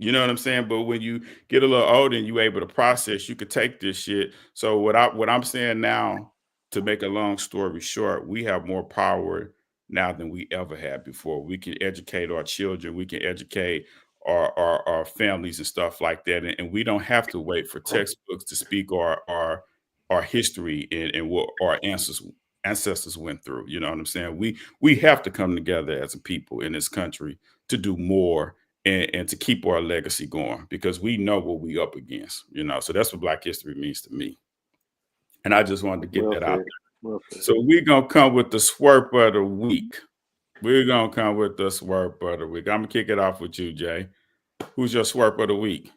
You know what I'm saying? But when you get a little older and you're able to process, you could take this shit. So what I'm saying now, to make a long story short, we have more power now than we ever had before. We can educate our children. We can educate our families and stuff like that. And we don't have to wait for textbooks to speak our history and what our ancestors went through. You know what I'm saying? We have to come together as a people in this country to do more and to keep our legacy going, because we know what we up against, so that's what Black history means to me. And I just wanted to get that out there. So we're going to come with the Swerp of the week. I'm going to kick it off with you, Jay. Who's your Swerp of the week?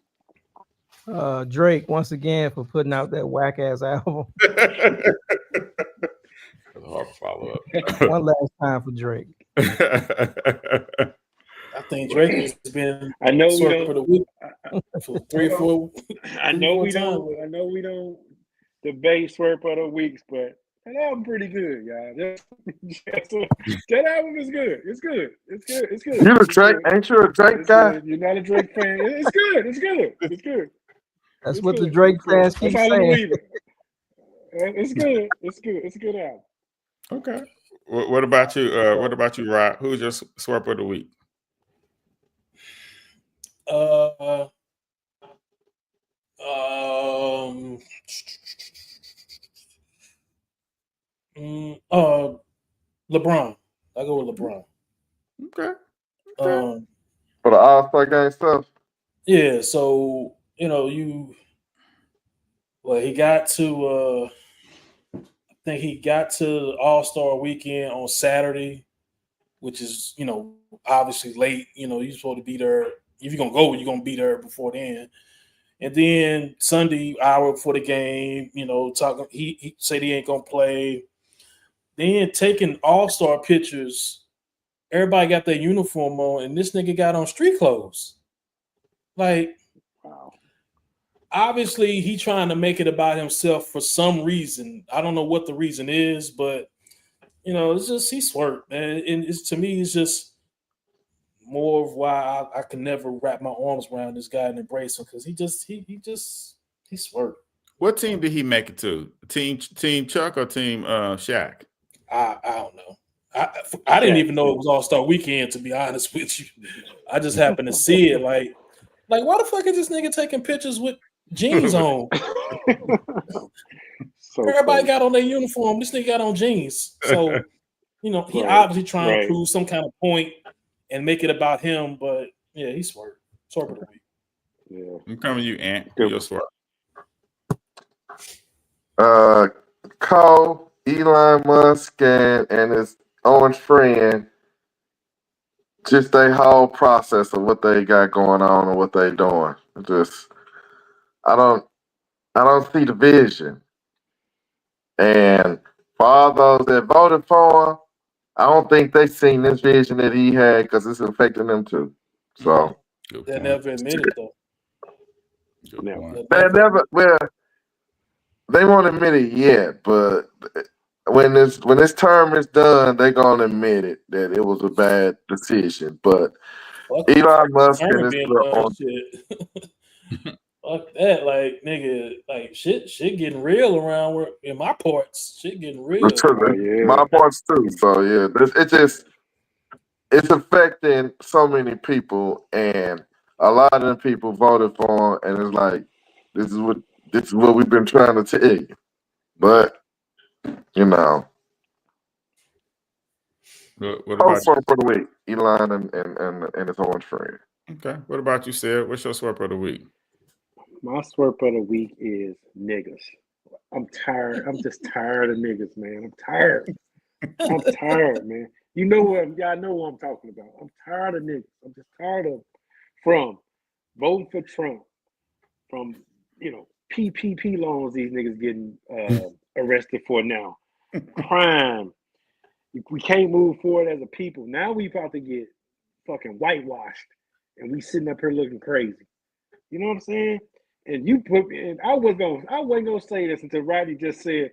Drake, once again, for putting out that whack ass album. Hard to follow up. One last time for Drake. I think Drake has been. I know we don't for the week for 3 or 4. I know we don't debate Swerp of the weeks, but that album pretty good, y'all. That album is good. It's good. You're a Drake, ain't you a Drake guy? Good. You're not a Drake fan. It's good. That's what the Drake fans keep saying. It's good. It's a good album. Okay. What about you? Rod? Who's your Swerp of the week? LeBron. I go with LeBron. Okay. For the All-Star game stuff. Yeah. So he got to. I think he got to the All-Star weekend on Saturday, which is obviously late. You're supposed to be there. If you're gonna go, you're gonna be there before then. And then Sunday, hour before the game, talking. He said he ain't gonna play. Then taking All-Star pictures, everybody got their uniform on, and this nigga got on street clothes. Like, wow. Obviously, he trying to make it about himself for some reason. I don't know what the reason is, but it's just he Swerp, man. And it's to me, it's just more of why I can never wrap my arms around this guy and embrace him because he Swerp. What team did he make it to? Team Chuck or Team Shaq? I don't know. I didn't even know it was All-Star Weekend, to be honest with you. I just happened to see it. Like why the fuck is this nigga taking pictures with jeans on? So Everybody funny. got on their uniform. This nigga got on jeans. So, he Right, obviously trying to right. prove some kind of point and make it about him. But yeah, he's Swerp. Swerp of the week. Yeah. I'm coming to you, Ant. Good. Your Swerp. Cole, Elon Musk, and his orange friend, just their whole process of what they got going on and what they doing. Just, I don't see the vision. And for all those that voted for him, I don't think they seen this vision that he had because it's affecting them too. So They never admit it though. They won't admit it yet, but when this term is done, they're gonna admit it that it was a bad decision. But Elon Musk and his fuck that, like nigga, like shit getting real around where in my parts, shit getting real. My parts too. So yeah, it's affecting so many people, and a lot of them people voted for him, and it's like this is what we've been trying to tell you, but you know. What about Swerp of the week? Elon and his orange friend. Okay. What about you, Sid? What's your Swerp of the week? My Swerp of the week is niggas. I'm tired. I'm just tired of niggas, man. I'm tired. I'm tired, man. You know what? Y'all know what I'm talking about. I'm tired of niggas. I'm just tired of from voting for Trump, from PPP loans these niggas getting arrested for now, crime. We can't move forward as a people. Now we about to get fucking whitewashed, and we sitting up here looking crazy. You know what I'm saying? And you put me in. I wasn't gonna say this until Rodney just said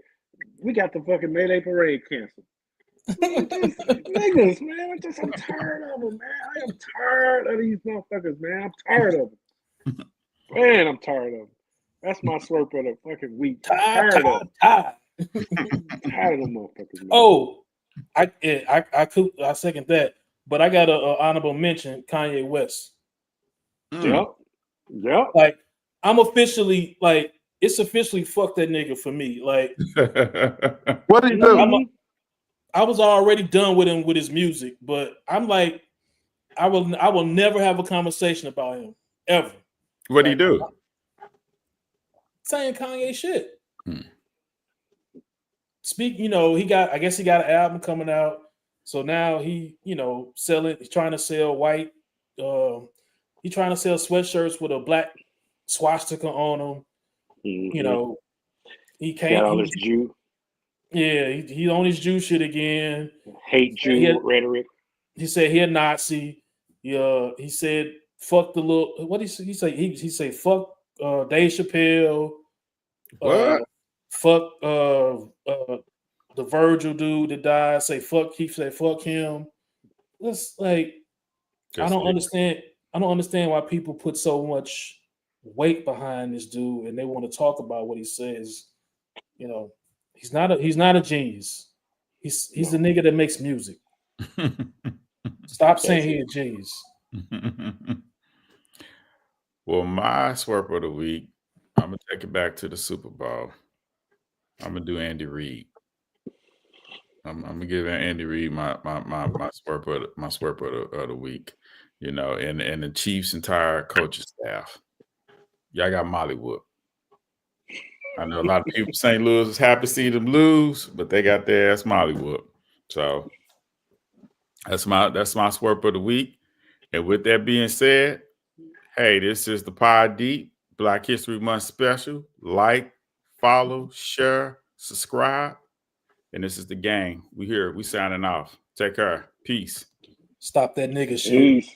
we got the fucking Mayday parade canceled. Niggas, man. I'm tired of them, man. I am tired of these motherfuckers, man. I'm tired of them. Man, I'm tired of them. That's my Swerp of the fucking week. Tired of them. Tired of them motherfuckers. Man. Oh, I second that, but I got an honorable mention: Kanye West. Yep. Like I'm officially like it's officially fuck that nigga for me. Like what did he do? I was already done with him with his music, but I'm like, I will never have a conversation about him ever. What do you do? Saying Kanye shit. I guess he got an album coming out. So now he, he's trying to sell white, he's trying to sell sweatshirts with a black swastika on them. Mm-hmm. He can't. Got all his Jew. Yeah, he on his Jew shit again. Hate Jew rhetoric. He said he a Nazi. Yeah, he said fuck the little. What he say? He say fuck Dave Chappelle. What? Fuck the Virgil dude that died. Say fuck. He said fuck him. It's like I don't understand. I don't understand why people put so much weight behind this dude and they want to talk about what he says. He's not a genius. He's the nigga that makes music. Stop saying he's a genius. Well, my Swerp of the week, I'm gonna take it back to the Super Bowl. I'm gonna do Andy Reid. I'm gonna give Andy Reid my Swerp of the week. And the Chiefs' entire coaching staff. Y'all got Molly whooped. I know a lot of people in St. Louis is happy to see them lose, but they got their ass Molly whooped. So that's my Swerp of the week. And with that being said, hey, this is the Pod Deep Black History Month special. Like, follow, share, subscribe. And this is the gang. We here. We signing off. Take care. Peace. Stop that nigga shit. Peace.